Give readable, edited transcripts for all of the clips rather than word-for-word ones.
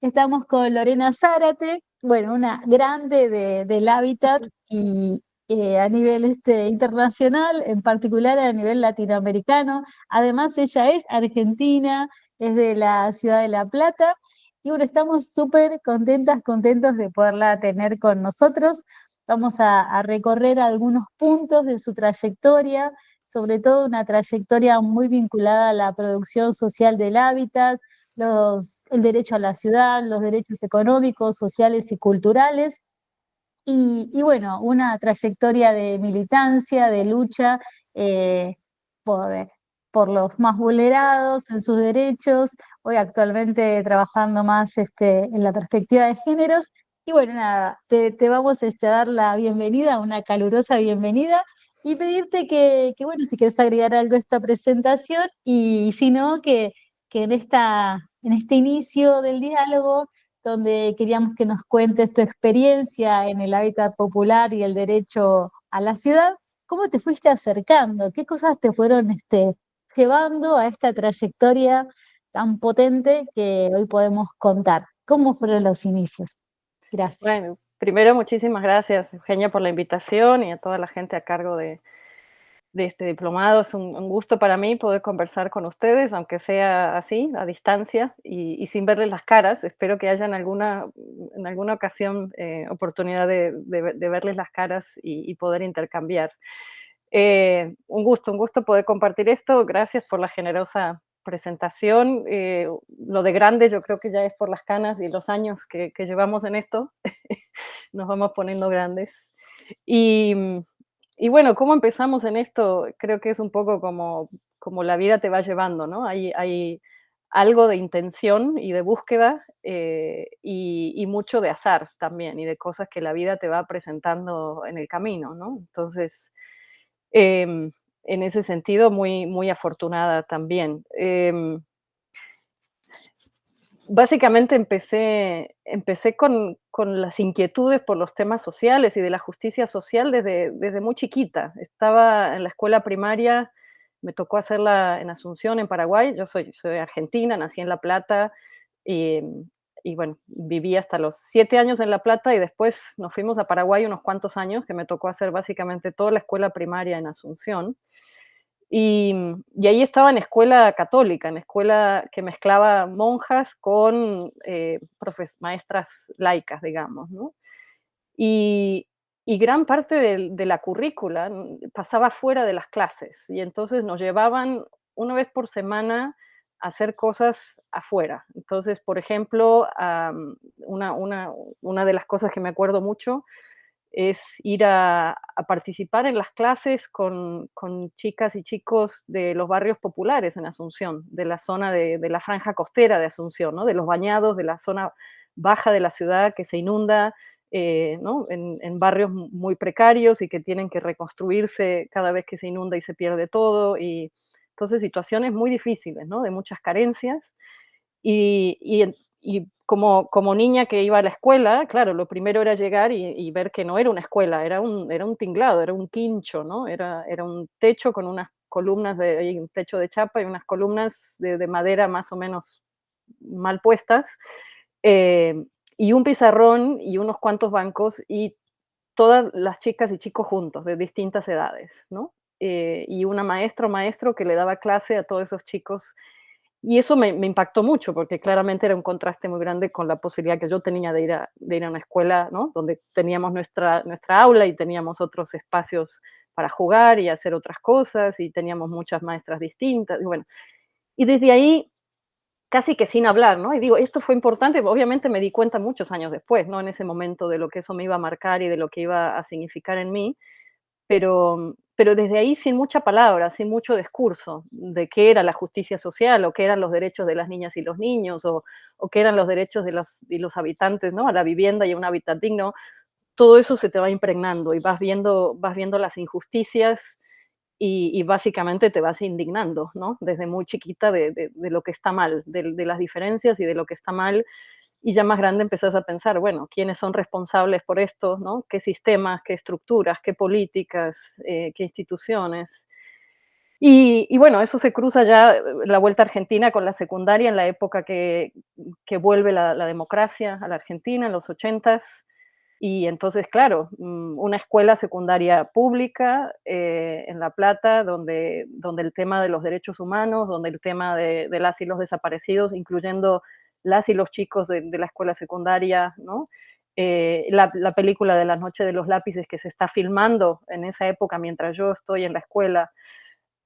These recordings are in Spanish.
Estamos con Lorena Zárate, bueno, una grande del hábitat y a nivel internacional, en particular a nivel latinoamericano. Además, ella es argentina, es de la ciudad de La Plata. Y bueno, estamos súper contentas, contentos de poderla tener con nosotros. Vamos a recorrer algunos puntos de su trayectoria, sobre todo una trayectoria muy vinculada a la producción social del hábitat, el derecho a la ciudad, los derechos económicos, sociales y culturales, y bueno, una trayectoria de militancia, de lucha eh, por, por los más vulnerados en sus derechos, hoy actualmente trabajando más en la perspectiva de géneros. Y bueno, nada, te vamos a dar la bienvenida, una calurosa bienvenida, y pedirte bueno, si quieres agregar algo a esta presentación, y si no, que en este inicio del diálogo, donde queríamos que nos cuentes tu experiencia en el hábitat popular y el derecho a la ciudad, cómo te fuiste acercando, qué cosas te fueron llevando a esta trayectoria tan potente que hoy podemos contar. ¿Cómo fueron los inicios? Gracias. Bueno, primero muchísimas gracias, Eugenia, por la invitación y a toda la gente a cargo de este diplomado. Es un gusto para mí poder conversar con ustedes, aunque sea así, a distancia y sin verles las caras. Espero que haya en alguna ocasión oportunidad de verles las caras y poder intercambiar. Un gusto poder compartir esto. Gracias por la generosa presentación. Lo de grande yo creo que ya es por las canas y los años que llevamos en esto. Nos vamos poniendo grandes. Y, y bueno, ¿cómo empezamos en esto? Creo que es un poco como la vida te va llevando, ¿no? Hay algo de intención y de búsqueda y mucho de azar también y de cosas que la vida te va presentando en el camino, ¿no? Entonces, en ese sentido, muy afortunada también. Básicamente empecé con las inquietudes por los temas sociales y de la justicia social desde muy chiquita. Estaba en la escuela primaria, me tocó hacerla en Asunción, en Paraguay. Yo soy argentina, nací en La Plata y, y bueno, viví hasta los 7 años en La Plata y después nos fuimos a Paraguay unos cuantos años, que me tocó hacer básicamente toda la escuela primaria en Asunción. Y ahí estaba en escuela católica, en escuela que mezclaba monjas con maestras laicas, digamos, ¿no? Y, y gran parte de la currícula pasaba fuera de las clases, y entonces nos llevaban una vez por semana a hacer cosas afuera. Entonces, por ejemplo, una de las cosas que me acuerdo mucho es ir a participar en las clases con chicas y chicos de los barrios populares en Asunción, de la zona de la franja costera de Asunción, ¿no? De los bañados, de la zona baja de la ciudad que se inunda, ¿no? En barrios muy precarios y que tienen que reconstruirse cada vez que se inunda y se pierde todo. Y entonces situaciones muy difíciles, ¿no? De muchas carencias. Y como niña que iba a la escuela, claro, lo primero era llegar y ver que no era una escuela, era un tinglado, era un quincho, ¿no? Era un techo con unas columnas y un techo de chapa y unas columnas de madera más o menos mal puestas, eh, y un pizarrón y unos cuantos bancos y todas las chicas y chicos juntos, de distintas edades, ¿no? Y una maestra o maestro que le daba clase a todos esos chicos, y eso me impactó mucho, porque claramente era un contraste muy grande con la posibilidad que yo tenía de ir a una escuela, ¿no? Donde teníamos nuestra aula y teníamos otros espacios para jugar y hacer otras cosas, y teníamos muchas maestras distintas, y bueno. Y desde ahí, casi que sin hablar, ¿no? Y digo, esto fue importante, obviamente me di cuenta muchos años después, ¿no? En ese momento de lo que eso me iba a marcar y de lo que iba a significar en mí, pero desde ahí sin mucha palabra, sin mucho discurso de qué era la justicia social, o qué eran los derechos de las niñas y los niños, o qué eran los derechos de los habitantes, ¿no? A la vivienda y a un hábitat digno. Todo eso se te va impregnando y vas viendo las injusticias y básicamente te vas indignando, ¿no? Desde muy chiquita de lo que está mal, de las diferencias y de lo que está mal, y ya más grande empezás a pensar, bueno, ¿quiénes son responsables por esto, no? ¿Qué sistemas, qué estructuras, qué políticas, qué instituciones? Y bueno, eso se cruza ya la vuelta a Argentina con la secundaria en la época que vuelve la democracia a la Argentina en los 80s. Y entonces, claro, una escuela secundaria pública en La Plata, donde el tema de los derechos humanos, donde el tema de las y los desaparecidos, incluyendo las y los chicos de la escuela secundaria, ¿no? La película de La Noche de los Lápices que se está filmando en esa época mientras yo estoy en la escuela,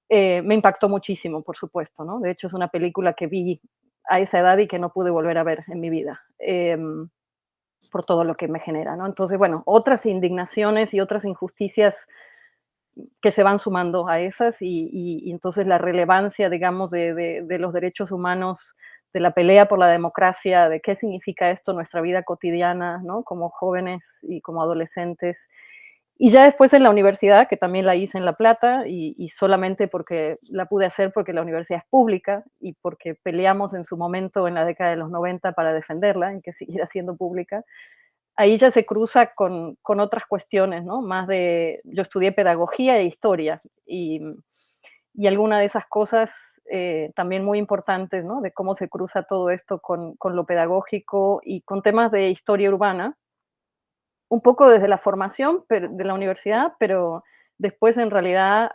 me impactó muchísimo, por supuesto, ¿no? De hecho, es una película que vi a esa edad y que no pude volver a ver en mi vida, por todo lo que me genera, ¿no? Entonces, bueno, otras indignaciones y otras injusticias que se van sumando a esas y entonces la relevancia, digamos, de los derechos humanos, de la pelea por la democracia, de qué significa esto en nuestra vida cotidiana, ¿no? Como jóvenes y como adolescentes. Y ya después en la universidad, que también la hice en La Plata, y solamente porque la pude hacer porque la universidad es pública y porque peleamos en su momento en la década de los 90 para defenderla y que siguiera siendo pública, ahí ya se cruza con otras cuestiones, ¿no? Más de, yo estudié pedagogía e historia y alguna de esas cosas también muy importantes, ¿no? De cómo se cruza todo esto con lo pedagógico y con temas de historia urbana, un poco desde la formación de la universidad, pero después en realidad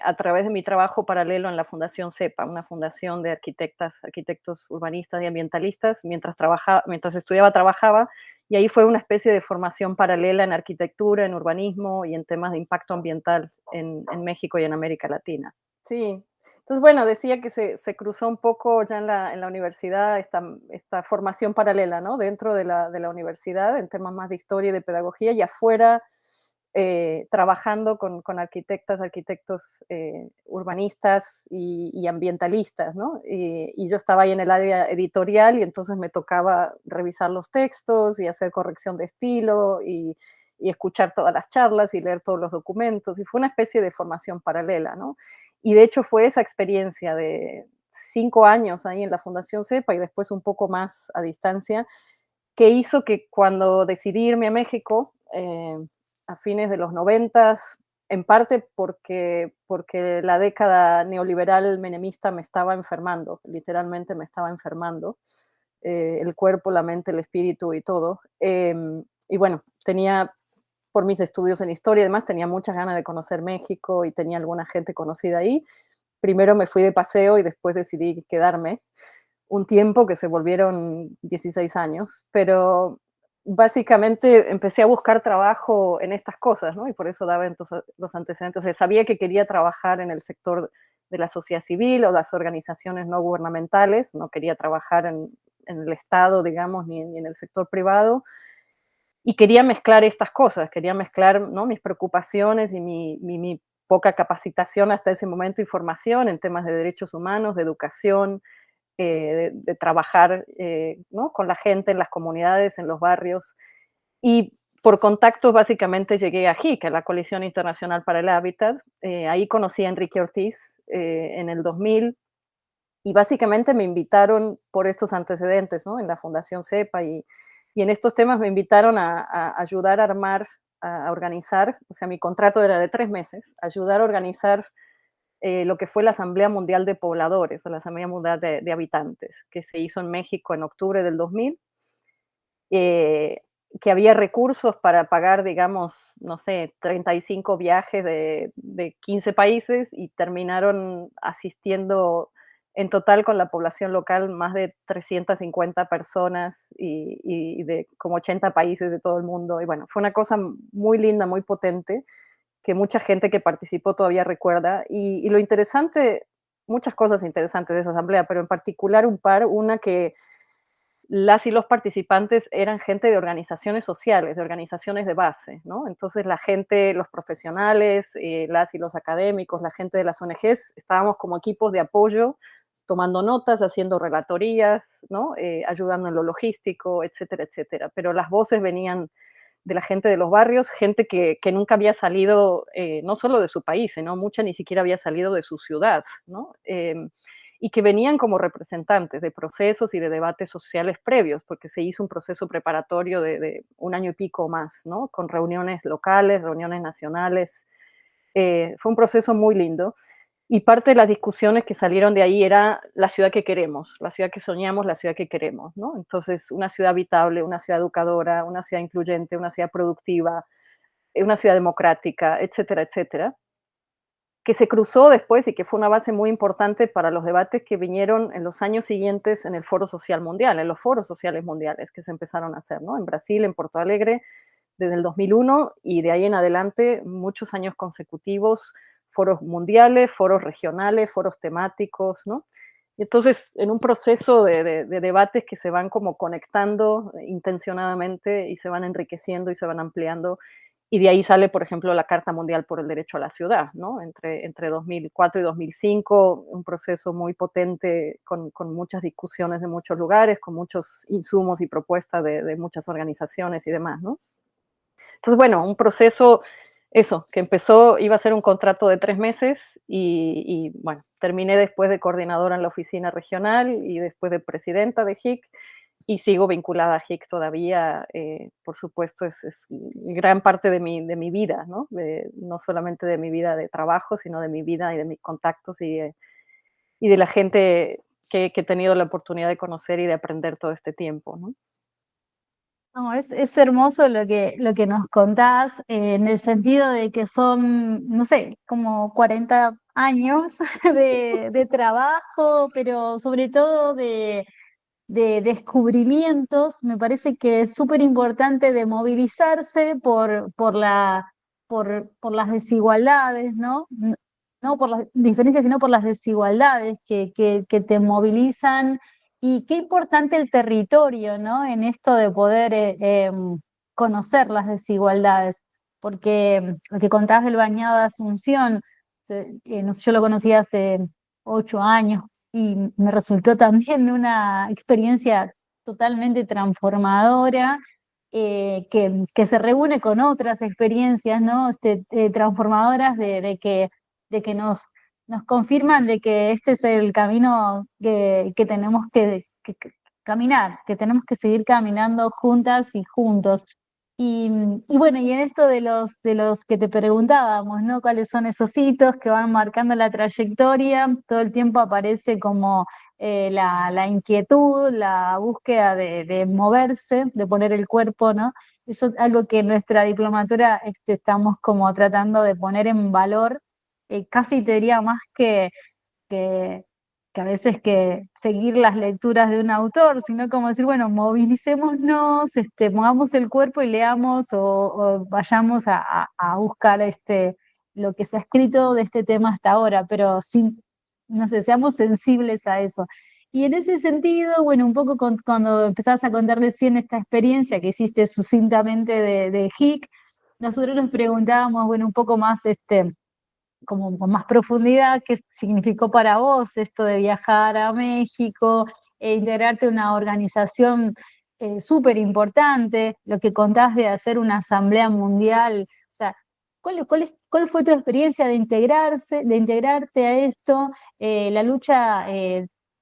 a través de mi trabajo paralelo en la Fundación CEPA, una fundación de arquitectos urbanistas y ambientalistas, mientras estudiaba trabajaba, y ahí fue una especie de formación paralela en arquitectura, en urbanismo y en temas de impacto ambiental en México y en América Latina. Sí, entonces, bueno, decía que se cruzó un poco ya en la universidad esta formación paralela, ¿no? Dentro de la universidad, en temas más de historia y de pedagogía, y afuera, trabajando con arquitectos, urbanistas y ambientalistas, ¿no? Y yo estaba ahí en el área editorial y entonces me tocaba revisar los textos y hacer corrección de estilo y escuchar todas las charlas y leer todos los documentos, y fue una especie de formación paralela, ¿no? Y de hecho fue esa experiencia de 5 años ahí en la Fundación CEPA y después un poco más a distancia, que hizo que cuando decidí irme a México, a fines de los 90, en parte porque la década neoliberal menemista me estaba enfermando, literalmente me estaba enfermando, el cuerpo, la mente, el espíritu y todo. Y bueno, por mis estudios en historia y demás, tenía muchas ganas de conocer México y tenía alguna gente conocida ahí. Primero me fui de paseo y después decidí quedarme un tiempo, que se volvieron 16 años, pero básicamente empecé a buscar trabajo en estas cosas, ¿no? Y por eso daba entonces los antecedentes. O sea, sabía que quería trabajar en el sector de la sociedad civil o las organizaciones no gubernamentales, no quería trabajar en el Estado, digamos, ni en el sector privado, y quería mezclar estas cosas, quería mezclar, ¿no? Mis preocupaciones y mi poca capacitación hasta ese momento y formación en temas de derechos humanos, de educación, de trabajar, ¿no? Con la gente en las comunidades, en los barrios. Y por contactos básicamente llegué a JIC, a la Coalición Internacional para el Hábitat. Ahí conocí a Enrique Ortiz en el 2000 y básicamente me invitaron por estos antecedentes, ¿no? En la Fundación CEPA y en estos temas me invitaron a ayudar a armar, a organizar, o sea, mi contrato era de 3 meses, ayudar a organizar lo que fue la Asamblea Mundial de Pobladores o la Asamblea Mundial de Habitantes, que se hizo en México en octubre del 2000, eh, que había recursos para pagar, digamos, no sé, 35 viajes de 15 países y terminaron asistiendo en total con la población local más de 350 personas y de como 80 países de todo el mundo. Y bueno, fue una cosa muy linda, muy potente, que mucha gente que participó todavía recuerda. Y lo interesante, muchas cosas interesantes de esa asamblea, pero en particular una que las y los participantes eran gente de organizaciones sociales, de organizaciones de base, ¿no? Entonces la gente, los profesionales, las y los académicos, la gente de las ONGs, estábamos como equipos de apoyo, tomando notas, haciendo relatorías, ¿no? Ayudando en lo logístico, etcétera, etcétera. Pero las voces venían de la gente de los barrios, gente que nunca había salido, no solo de su país, sino mucha ni siquiera había salido de su ciudad, ¿no? Y que venían como representantes de procesos y de debates sociales previos, porque se hizo un proceso preparatorio de un año y pico más, ¿no? Con reuniones locales, reuniones nacionales. Fue un proceso muy lindo. Y parte de las discusiones que salieron de ahí era la ciudad que queremos, la ciudad que soñamos, la ciudad que queremos, ¿no? Entonces, una ciudad habitable, una ciudad educadora, una ciudad incluyente, una ciudad productiva, una ciudad democrática, etcétera, etcétera, que se cruzó después y que fue una base muy importante para los debates que vinieron en los años siguientes en el Foro Social Mundial, en los foros sociales mundiales que se empezaron a hacer, ¿no? En Brasil, en Porto Alegre, desde el 2001 y de ahí en adelante muchos años consecutivos, foros mundiales, foros regionales, foros temáticos, ¿no? Y entonces, en un proceso de debates que se van como conectando intencionadamente y se van enriqueciendo y se van ampliando, y de ahí sale, por ejemplo, la Carta Mundial por el Derecho a la Ciudad, ¿no? Entre 2004 y 2005, un proceso muy potente con muchas discusiones de muchos lugares, con muchos insumos y propuestas de muchas organizaciones y demás, ¿no? Entonces, bueno, un proceso, eso, que empezó, iba a ser un contrato de 3 meses bueno, terminé después de coordinadora en la oficina regional y después de presidenta de HIC y sigo vinculada a HIC todavía, por supuesto, es gran parte de mi vida, ¿no? No solamente de mi vida de trabajo, sino de mi vida y de mis contactos y de la gente que he tenido la oportunidad de conocer y de aprender todo este tiempo, ¿no? No, es hermoso lo que nos contás, en el sentido de que son, no sé, como 40 años de trabajo, pero sobre todo de descubrimientos. Me parece que es súper importante de movilizarse por las desigualdades, ¿no? No por las diferencias, sino por las desigualdades que te movilizan. Y qué importante el territorio, ¿no? En esto de poder conocer las desigualdades, porque lo que contabas del Bañado de Asunción, yo lo conocí hace 8 años, y me resultó también una experiencia totalmente transformadora, que se reúne con otras experiencias, ¿no? Transformadoras de que nos confirman de que este es el camino que tenemos que caminar, que tenemos que seguir caminando juntas y juntos. Y, y bueno, y en esto de los que te preguntábamos, ¿no? ¿Cuáles son esos hitos que van marcando la trayectoria? Todo el tiempo aparece como la inquietud, la búsqueda de moverse, de poner el cuerpo, ¿no? Eso es algo que en nuestra diplomatura estamos como tratando de poner en valor, casi te diría más que, que a veces que seguir las lecturas de un autor, sino como decir, bueno, movilicémonos, movamos el cuerpo y leamos o vayamos a buscar lo que se ha escrito de este tema hasta ahora, pero sin, no sé, seamos sensibles a eso. Y en ese sentido, bueno, un poco cuando empezabas a contar recién esta experiencia que hiciste sucintamente de HIC, nosotros nos preguntábamos, bueno, un poco más como con más profundidad, qué significó para vos esto de viajar a México e integrarte en una organización súper importante, lo que contás de hacer una asamblea mundial. O sea, ¿cuál fue tu experiencia de de integrarte a esto, la lucha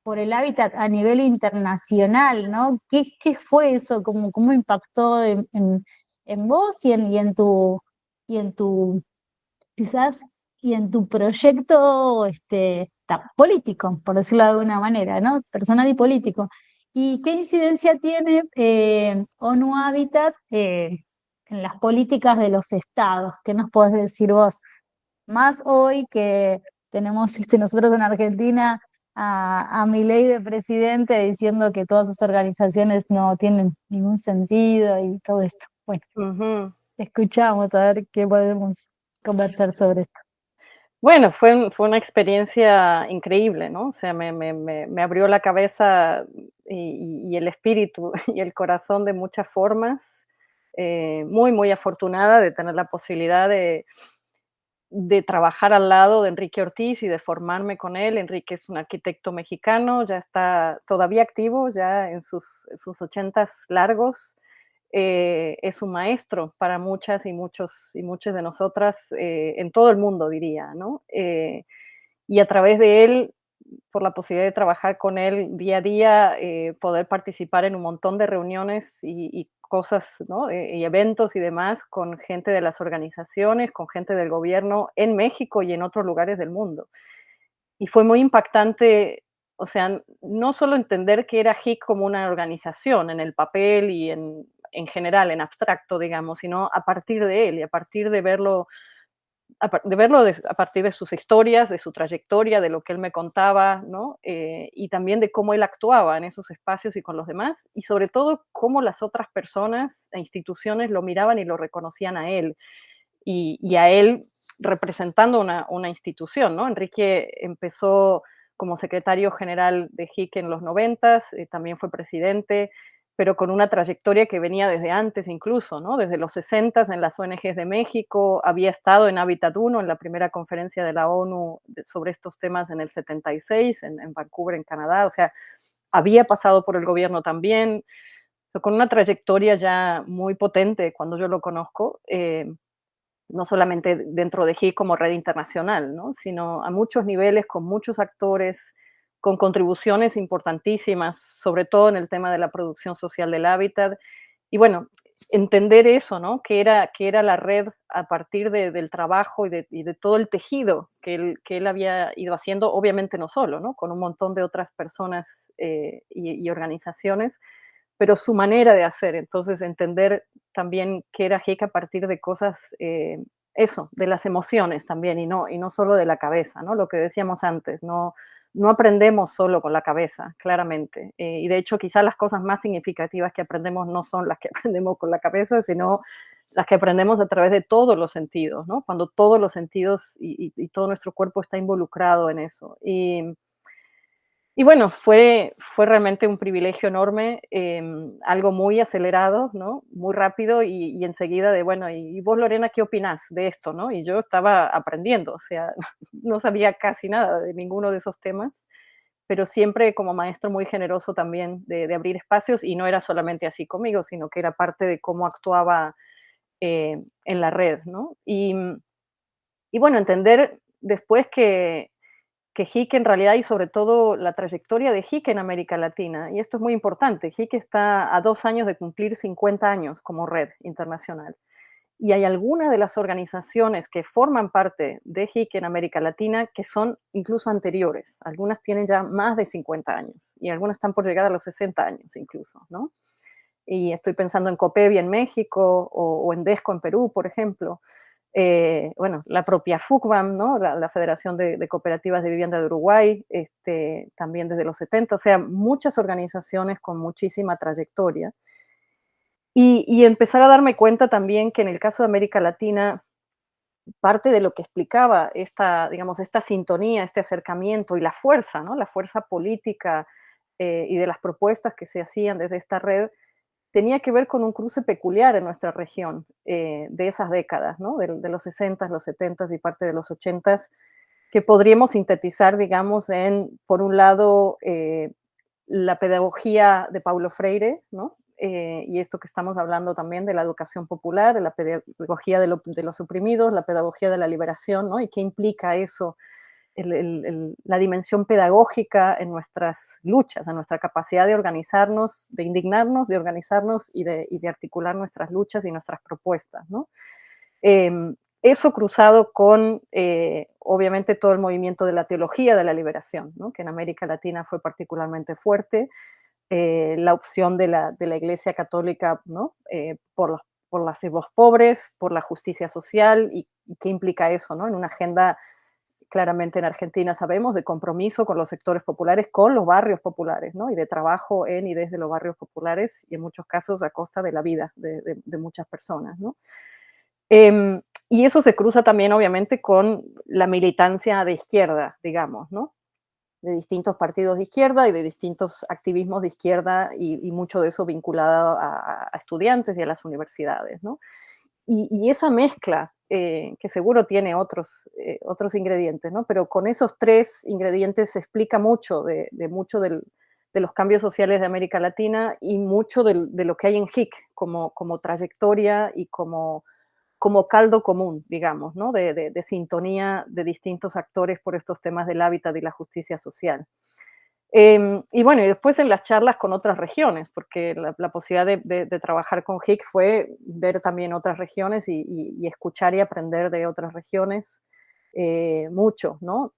por el hábitat a nivel internacional, ¿no? Qué fue eso? ¿Cómo impactó en vos y en tu quizás, y en tu proyecto político, por decirlo de alguna manera, ¿no? Personal y político? ¿Y qué incidencia tiene ONU Habitat en las políticas de los estados? ¿Qué nos podés decir vos? Más hoy que tenemos nosotros en Argentina a Milei de presidente diciendo que todas sus organizaciones no tienen ningún sentido y todo esto. Bueno, Ujú. escuchamos a ver qué podemos conversar sobre esto. Bueno, fue una experiencia increíble, ¿no? O sea, me abrió la cabeza y el espíritu y el corazón de muchas formas. Muy, muy afortunada de tener la posibilidad de trabajar al lado de Enrique Ortiz y de formarme con él. Enrique es un arquitecto mexicano, ya está todavía activo, ya en sus 80 largos. Es un maestro para muchas y muchos y muchas de nosotras en todo el mundo, diría, ¿no? Y a través de él, por la posibilidad de trabajar con él día a día, poder participar en un montón de reuniones y cosas, ¿no? Y eventos y demás con gente de las organizaciones, con gente del gobierno en México y en otros lugares del mundo. y fue muy impactante, o sea, no solo entender que era HIC como una organización en el papel y en general, en abstracto, digamos, sino a partir de él y a partir de verlo a partir de sus historias, de su trayectoria, de lo que él me contaba, ¿no? Y también de cómo él actuaba en esos espacios y con los demás, y sobre todo cómo las otras personas e instituciones lo miraban y lo reconocían a él, y a él representando una institución, ¿no? Enrique empezó como secretario general de HIC en los 90, también fue presidente, pero con una trayectoria que venía desde antes incluso, ¿no? Desde los 60 en las ONGs de México, había estado en Hábitat 1, en la primera conferencia de la ONU sobre estos temas en el 76, en Vancouver, en Canadá, o sea, había pasado por el gobierno también, con una trayectoria ya muy potente cuando yo lo conozco, no solamente dentro de HIC como red internacional, ¿no? Sino a muchos niveles, con muchos actores, con contribuciones importantísimas, sobre todo en el tema de la producción social del hábitat. Y bueno, entender eso, ¿no? Que era la red a partir del trabajo y de todo el tejido que él había ido haciendo, obviamente no solo, ¿no? Con un montón de otras personas y organizaciones, pero su manera de hacer. Entonces, entender también qué era HIC a partir de cosas, eso, de las emociones también, y no solo de la cabeza, ¿no? Lo que decíamos antes, no aprendemos solo con la cabeza, claramente. Y de hecho, quizás las cosas más significativas que aprendemos no son las que aprendemos con la cabeza, sino las que aprendemos a través de todos los sentidos, ¿no? Cuando todos los sentidos y todo nuestro cuerpo está involucrado en eso. Y bueno, fue realmente un privilegio enorme, algo muy acelerado, ¿no? Muy rápido y enseguida de, bueno, ¿y vos, Lorena, qué opinás de esto, no? Y yo estaba aprendiendo, o sea, no sabía casi nada de ninguno de esos temas, pero siempre como maestro muy generoso también de abrir espacios, y no era solamente así conmigo, sino que era parte de cómo actuaba en la red, ¿no? Y bueno, entender después que HIC en realidad y sobre todo la trayectoria de HIC en América Latina. Y esto es muy importante. HIC está a 2 años de cumplir 50 años como red internacional. Y hay algunas de las organizaciones que forman parte de HIC en América Latina que son incluso anteriores. Algunas tienen ya más de 50 años y algunas están por llegar a los 60 años incluso, ¿no? Y estoy pensando en COPEVI en México o en DESCO en Perú, por ejemplo. Bueno, la propia FUCBAM, ¿no? La Federación de Cooperativas de Vivienda de Uruguay, también desde los 70, o sea, muchas organizaciones con muchísima trayectoria. Y empezar a darme cuenta también que en el caso de América Latina, parte de lo que explicaba esta, digamos, esta sintonía, este acercamiento y la fuerza, ¿no? La fuerza política y de las propuestas que se hacían desde esta red, tenía que ver con un cruce peculiar en nuestra región de esas décadas, ¿no? De los 60, los 70 y parte de los 80, que podríamos sintetizar, digamos, en, por un lado, la pedagogía de Paulo Freire, ¿no? Y esto que estamos hablando también de la educación popular, de la pedagogía de los oprimidos, la pedagogía de la liberación, ¿no? Y qué implica eso la dimensión pedagógica en nuestras luchas, en nuestra capacidad de organizarnos, de indignarnos, de organizarnos y de articular nuestras luchas y nuestras propuestas, ¿no? Eso cruzado con, obviamente, todo el movimiento de la teología de la liberación, ¿no? Que en América Latina fue particularmente fuerte, la opción de la Iglesia Católica, ¿no? Por los pobres, por la justicia social, y qué implica eso, ¿no? En una agenda claramente en Argentina sabemos, de compromiso con los sectores populares, con los barrios populares, ¿no? Y de trabajo en y desde los barrios populares, y en muchos casos a costa de la vida de muchas personas, ¿no? Y eso se cruza también, obviamente, con la militancia de izquierda, digamos, ¿no? De distintos partidos de izquierda y de distintos activismos de izquierda, y mucho de eso vinculado a estudiantes y a las universidades, ¿no? Y esa mezcla, que seguro tiene otros ingredientes, ¿no? Pero con esos tres ingredientes se explica mucho mucho de los cambios sociales de América Latina y mucho de lo que hay en HIC como trayectoria y como caldo común, digamos, ¿no? De sintonía de distintos actores por estos temas del hábitat y la justicia social. Y bueno, y después en las charlas con otras regiones, porque la posibilidad de trabajar con HIC fue ver también otras regiones y escuchar y aprender de otras regiones mucho, ¿no?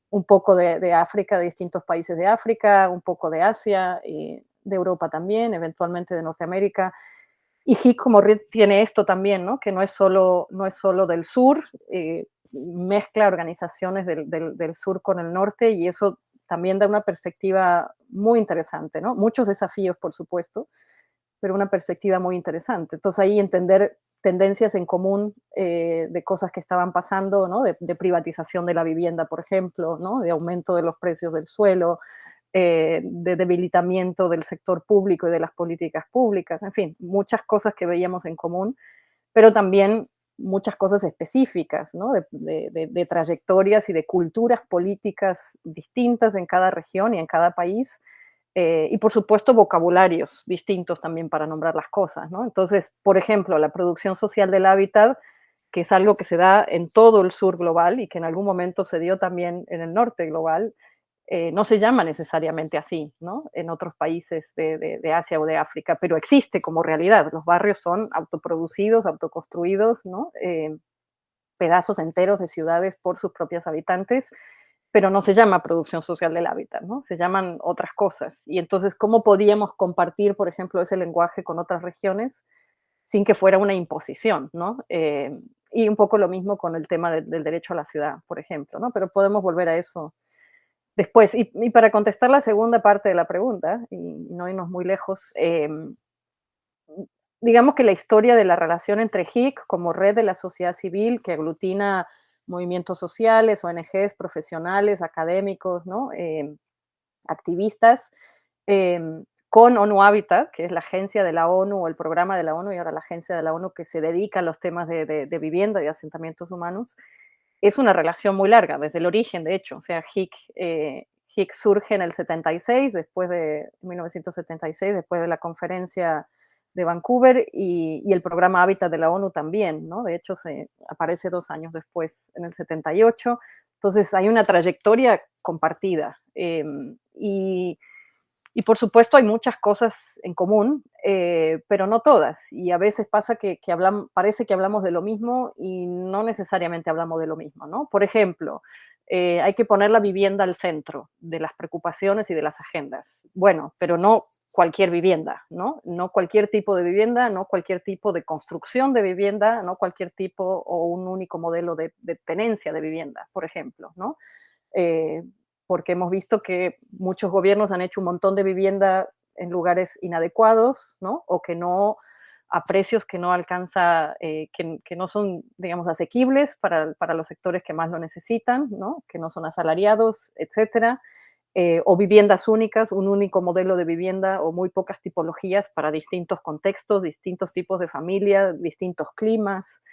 un poco de África, de distintos países de África, un poco de Asia, y de Europa también, eventualmente de Norteamérica. Y HIC como red tiene esto también, ¿no? Que no es solo del sur, mezcla organizaciones del sur con el norte y eso también da una perspectiva muy interesante, ¿no? Muchos desafíos, por supuesto, pero una perspectiva muy interesante. Entonces ahí entender tendencias en común de cosas que estaban pasando, ¿no? De privatización de la vivienda, por ejemplo, ¿no? De aumento de los precios del suelo, de debilitamiento del sector público y de las políticas públicas, en fin, muchas cosas que veíamos en común, pero también muchas cosas específicas, ¿no? De trayectorias y de culturas políticas distintas en cada región y en cada país, y por supuesto vocabularios distintos también para nombrar las cosas, ¿no? Entonces, por ejemplo, la producción social del hábitat, que es algo que se da en todo el sur global y que en algún momento se dio también en el norte global, no se llama necesariamente así, ¿no? En otros países de Asia o de África, pero existe como realidad. Los barrios son autoproducidos, autoconstruidos, ¿no? Pedazos enteros de ciudades por sus propios habitantes, pero no se llama producción social del hábitat, ¿no? Se llaman otras cosas. Y entonces, ¿cómo podíamos compartir, por ejemplo, ese lenguaje con otras regiones sin que fuera una imposición, ¿no? Y un poco lo mismo con el tema del derecho a la ciudad, por ejemplo, ¿no? Pero podemos volver a eso después. Y para contestar la segunda parte de la pregunta, y no irnos muy lejos, digamos que la historia de la relación entre HIC como red de la sociedad civil que aglutina movimientos sociales, ONGs, profesionales, académicos, ¿no? Activistas, eh, con ONU Habitat, que es la agencia de la ONU o el programa de la ONU y ahora la agencia de la ONU que se dedica a los temas de vivienda y asentamientos humanos, es una relación muy larga, desde el origen, de hecho. O sea, HIC surge en el 76, después de 1976, después de la conferencia de Vancouver y el programa Hábitat de la ONU también, ¿no? De hecho, se aparece 2 años después, en el 78. Entonces, hay una trayectoria compartida. Y por supuesto hay muchas cosas en común, pero no todas. Y a veces pasa que parece que hablamos de lo mismo y no necesariamente hablamos de lo mismo, ¿no? Por ejemplo, hay que poner la vivienda al centro de las preocupaciones y de las agendas. Bueno, pero no cualquier vivienda, ¿no? No cualquier tipo de vivienda, no cualquier tipo de construcción de vivienda, no cualquier tipo o un único modelo de tenencia de vivienda, por ejemplo, ¿no? Eh, Porque hemos visto que muchos gobiernos han hecho un montón de vivienda en lugares inadecuados, ¿no? O que no, a precios que no alcanza, que no son, digamos, asequibles para los sectores que más lo necesitan, ¿no? Que no son asalariados, etcétera. O viviendas únicas, un único modelo de vivienda o muy pocas tipologías para distintos contextos, distintos tipos de familia, distintos climas,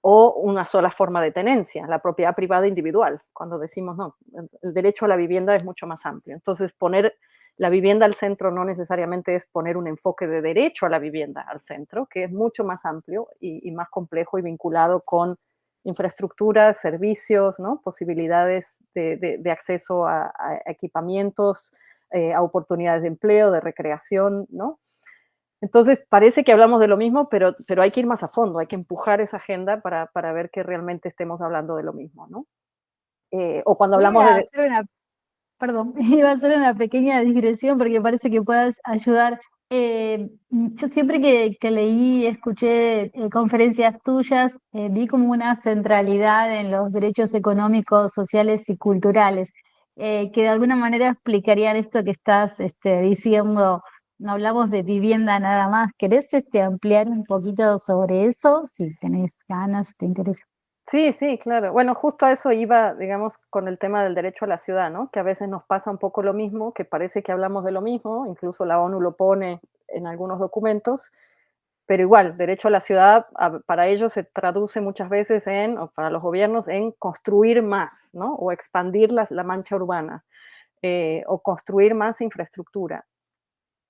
o una sola forma de tenencia, la propiedad privada individual, cuando decimos no, el derecho a la vivienda es mucho más amplio. Entonces, poner la vivienda al centro no necesariamente es poner un enfoque de derecho a la vivienda al centro, que es mucho más amplio y más complejo y vinculado con infraestructuras, servicios, ¿no? Posibilidades de acceso a equipamientos, a oportunidades de empleo, de recreación, ¿no? Entonces, parece que hablamos de lo mismo, pero hay que ir más a fondo, hay que empujar esa agenda para ver que realmente estemos hablando de lo mismo, ¿no? O cuando Voy hablamos a de... hacer una Perdón, iba a hacer una pequeña digresión porque parece que puedas ayudar. Yo siempre que leí, escuché conferencias tuyas, vi como una centralidad en los derechos económicos, sociales y culturales, que de alguna manera explicarían esto que estás diciendo. No hablamos de vivienda nada más. ¿Querés ampliar un poquito sobre eso? Si tenés ganas, si te interesa. Sí, sí, claro. Bueno, justo a eso iba, digamos, con el tema del derecho a la ciudad, ¿no? Que a veces nos pasa un poco lo mismo, que parece que hablamos de lo mismo, incluso la ONU lo pone en algunos documentos, pero igual, derecho a la ciudad, para ellos se traduce muchas veces o para los gobiernos, en construir más, ¿no? O expandir la mancha urbana, o construir más infraestructura.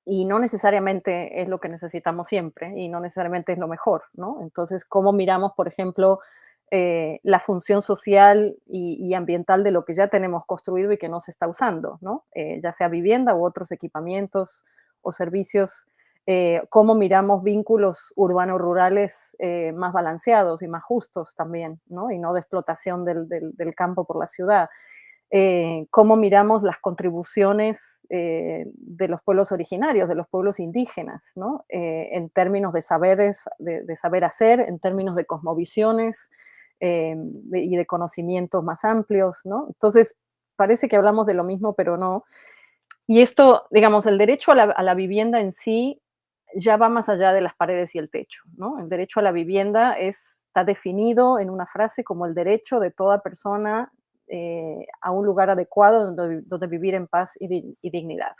Y no necesariamente es lo que necesitamos siempre y no necesariamente es lo mejor, ¿no? Entonces, ¿cómo miramos, por ejemplo, la función social y ambiental de lo que ya tenemos construido y que no se está usando, ¿no? Ya sea vivienda u otros equipamientos o servicios, cómo miramos vínculos urbano-rurales más balanceados y más justos también, ¿no? Y no de explotación del campo por la ciudad. cómo miramos las contribuciones de los pueblos originarios, de los pueblos indígenas, ¿no? En términos de saberes, de saber hacer, en términos de cosmovisiones y de conocimientos más amplios, ¿no? Entonces, parece que hablamos de lo mismo, pero no. Y esto, digamos, el derecho a la vivienda en sí ya va más allá de las paredes y el techo, ¿no? El derecho a la vivienda está definido en una frase como el derecho de toda persona a un lugar adecuado donde vivir en paz y dignidad.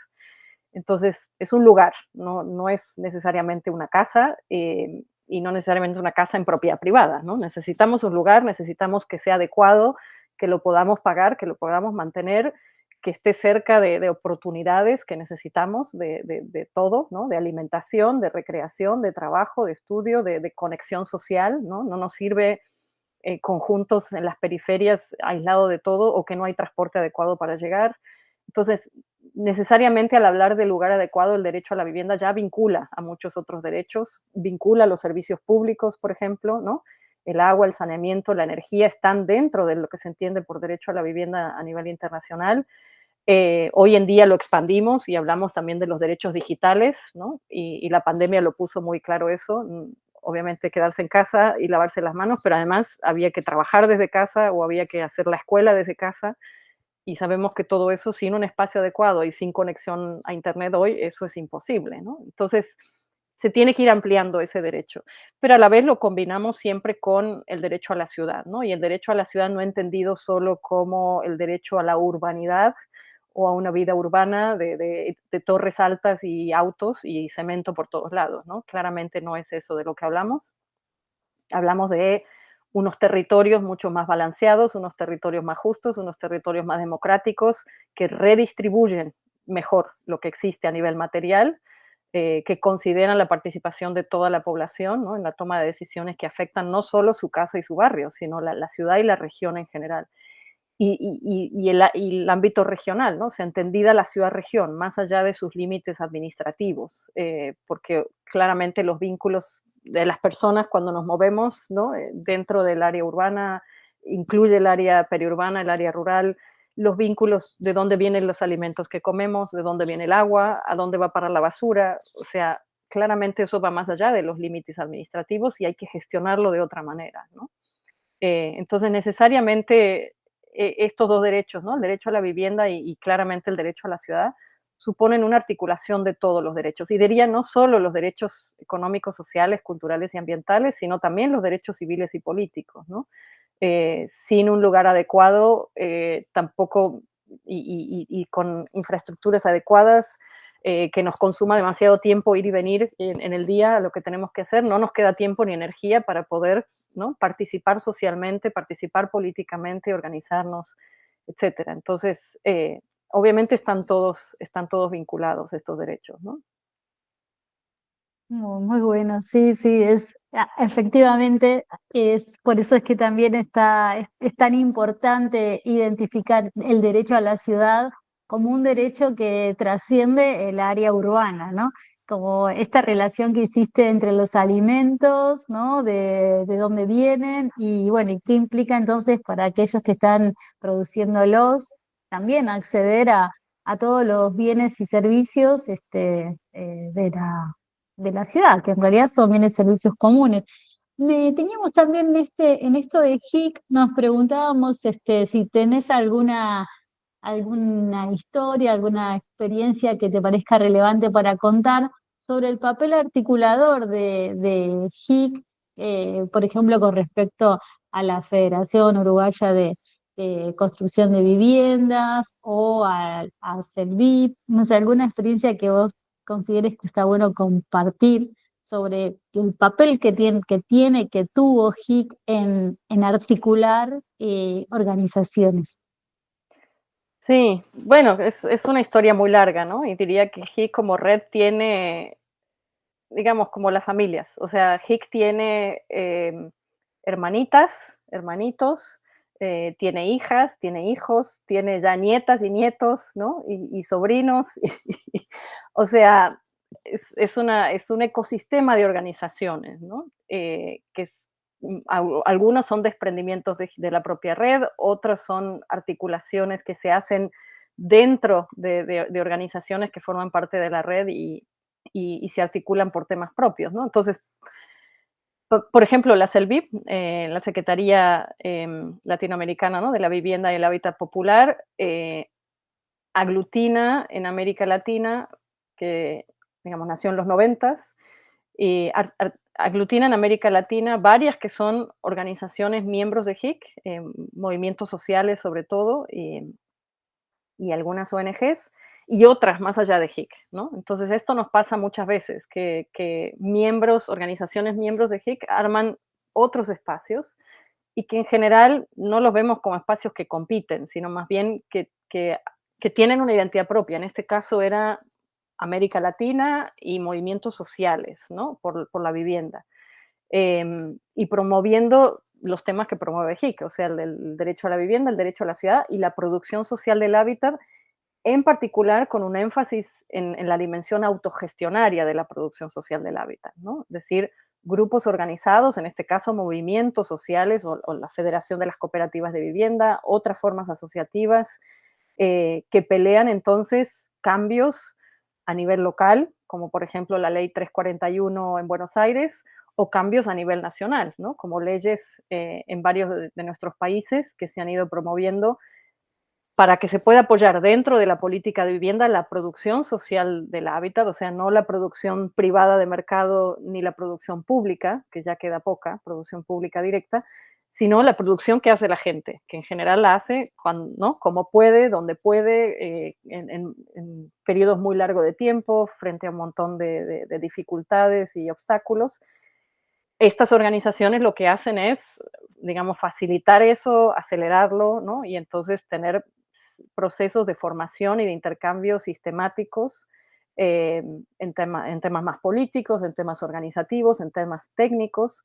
Entonces, es un lugar, no es necesariamente una casa y no necesariamente una casa en propiedad privada, ¿no? Necesitamos un lugar, necesitamos que sea adecuado, que lo podamos pagar, que lo podamos mantener, que esté cerca de oportunidades que necesitamos de todo, ¿no? De alimentación, de recreación, de trabajo, de estudio, de conexión social, ¿no? No nos sirve conjuntos en las periferias aislado de todo o que no hay transporte adecuado para llegar. Entonces, necesariamente al hablar del lugar adecuado, el derecho a la vivienda ya vincula a muchos otros derechos, vincula a los servicios públicos, por ejemplo, ¿no? El agua, el saneamiento, la energía están dentro de lo que se entiende por derecho a la vivienda a nivel internacional. Hoy en día lo expandimos y hablamos también de los derechos digitales, ¿no? Y la pandemia lo puso muy claro eso. Obviamente quedarse en casa y lavarse las manos, pero además había que trabajar desde casa o había que hacer la escuela desde casa. Y sabemos que todo eso sin un espacio adecuado y sin conexión a Internet hoy, eso es imposible, ¿no? Entonces, se tiene que ir ampliando ese derecho, pero a la vez lo combinamos siempre con el derecho a la ciudad, ¿no? Y el derecho a la ciudad no entendido solo como el derecho a la urbanidad o a una vida urbana de torres altas y autos y cemento por todos lados, ¿no? Claramente no es eso de lo que hablamos. Hablamos de unos territorios mucho más balanceados, unos territorios más justos, unos territorios más democráticos, que redistribuyen mejor lo que existe a nivel material, que consideran la participación de toda la población, ¿no? En la toma de decisiones que afectan no solo su casa y su barrio, sino la ciudad y la región en general y el ámbito regional, ¿no? O sea, entendida la ciudad-región, más allá de sus límites administrativos, porque claramente los vínculos de las personas cuando nos movemos, ¿no? Dentro del área urbana, incluye el área periurbana, el área rural, los vínculos de dónde vienen los alimentos que comemos, de dónde viene el agua, a dónde va a parar la basura, o sea, claramente eso va más allá de los límites administrativos y hay que gestionarlo de otra manera, ¿no? Entonces, necesariamente estos dos derechos, ¿no? El derecho a la vivienda y claramente el derecho a la ciudad, suponen una articulación de todos los derechos. Y diría no solo los derechos económicos, sociales, culturales y ambientales, sino también los derechos civiles y políticos, ¿no? Sin un lugar adecuado, tampoco, y con infraestructuras adecuadas, que nos consuma demasiado tiempo ir y venir en el día a lo que tenemos que hacer, no nos queda tiempo ni energía para poder, ¿no? Participar socialmente, participar políticamente, organizarnos, etcétera. Entonces, obviamente están todos vinculados estos derechos, ¿no? Muy bueno, sí, sí, efectivamente, es por eso es que también es tan importante identificar el derecho a la ciudad como un derecho que trasciende el área urbana, ¿no? Como esta relación que hiciste entre los alimentos, ¿no? De dónde vienen y bueno, y qué implica entonces para aquellos que están produciéndolos también acceder a todos los bienes y servicios de la ciudad, que en realidad son bienes y servicios comunes. Teníamos también en esto de HIC, nos preguntábamos si tenés alguna historia, alguna experiencia que te parezca relevante para contar sobre el papel articulador de HIC, por ejemplo, con respecto a la Federación Uruguaya de Construcción de Viviendas o a CELVIP, no sé, alguna experiencia que vos consideres que está bueno compartir sobre el papel que tuvo HIC en articular organizaciones. Sí, bueno, es una historia muy larga, ¿no? Y diría que HIC como red tiene, digamos, como las familias. O sea, HIC tiene hermanitas, hermanitos, tiene hijas, tiene hijos, tiene ya nietas y nietos, ¿no? Y sobrinos. O sea, es un ecosistema de organizaciones, ¿no? Que algunos son desprendimientos de la propia red, otros son articulaciones que se hacen dentro de organizaciones que forman parte de la red y se articulan por temas propios, ¿no? Entonces, por ejemplo, la CELVIP, la Secretaría Latinoamericana, ¿no?, de la Vivienda y el Hábitat Popular, aglutina en América Latina, que digamos nació en los noventas, y aglutina en América Latina varias que son organizaciones miembros de HIC, movimientos sociales sobre todo, y algunas ONGs, y otras más allá de HIC, ¿no? Entonces esto nos pasa muchas veces, que miembros, organizaciones miembros de HIC arman otros espacios y que en general no los vemos como espacios que compiten, sino más bien que tienen una identidad propia. En este caso era América Latina y movimientos sociales, ¿no? Por la vivienda. Y promoviendo los temas que promueve HIC, o sea, el derecho a la vivienda, el derecho a la ciudad y la producción social del hábitat, en particular con un énfasis en la dimensión autogestionaria de la producción social del hábitat, ¿no? Es decir, grupos organizados, en este caso movimientos sociales o la Federación de las Cooperativas de Vivienda, otras formas asociativas, que pelean entonces cambios a nivel local, como por ejemplo la ley 341 en Buenos Aires, o cambios a nivel nacional, ¿no? Como leyes en varios de nuestros países que se han ido promoviendo para que se pueda apoyar dentro de la política de vivienda la producción social del hábitat, o sea, no la producción privada de mercado ni la producción pública, que ya queda poca, producción pública directa, sino la producción que hace la gente, que en general la hace cuando, ¿no?, como puede, donde puede, en periodos muy largos de tiempo, frente a un montón de dificultades y obstáculos. Estas organizaciones lo que hacen es, digamos, facilitar eso, acelerarlo, ¿no? Y entonces tener procesos de formación y de intercambio sistemáticos en temas más políticos, en temas organizativos, en temas técnicos,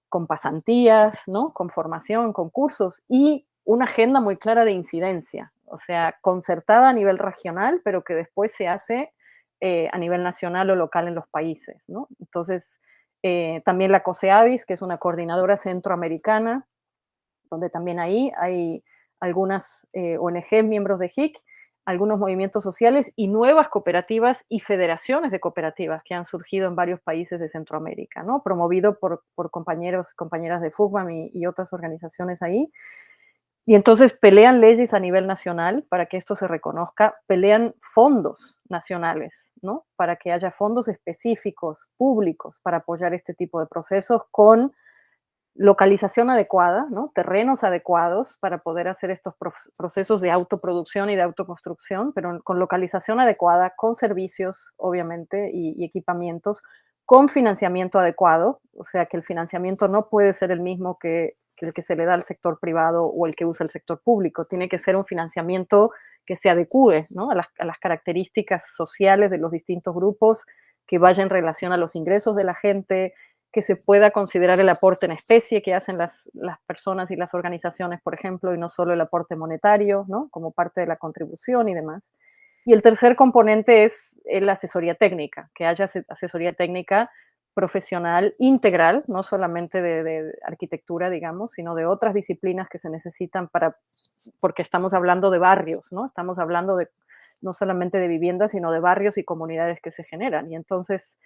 con pasantías, ¿no? Con formación, con cursos y una agenda muy clara de incidencia, o sea, concertada a nivel regional, pero que después se hace a nivel nacional o local en los países, ¿no? Entonces, también la COSEAVIS, que es una coordinadora centroamericana, donde también ahí hay algunas ONG, miembros de HIC, algunos movimientos sociales y nuevas cooperativas y federaciones de cooperativas que han surgido en varios países de Centroamérica, ¿no? Promovido por compañeros, compañeras de FUCBAM y otras organizaciones ahí. Y entonces pelean leyes a nivel nacional para que esto se reconozca, pelean fondos nacionales, ¿no? Para que haya fondos específicos, públicos, para apoyar este tipo de procesos con localización adecuada, ¿no? Terrenos adecuados para poder hacer estos procesos de autoproducción y de autoconstrucción, pero con localización adecuada, con servicios, obviamente, y equipamientos, con financiamiento adecuado, o sea que el financiamiento no puede ser el mismo que el que se le da al sector privado o el que usa el sector público, tiene que ser un financiamiento que se adecue, ¿no?, a las características sociales de los distintos grupos, que vaya en relación a los ingresos de la gente, que se pueda considerar el aporte en especie que hacen las personas y las organizaciones, por ejemplo, y no solo el aporte monetario, ¿no?, como parte de la contribución y demás. Y el tercer componente es la asesoría técnica, que haya asesoría técnica profesional integral, no solamente de arquitectura, digamos, sino de otras disciplinas que se necesitan porque estamos hablando de barrios, ¿no? Estamos hablando no solamente de viviendas, sino de barrios y comunidades que se generan. Y entonces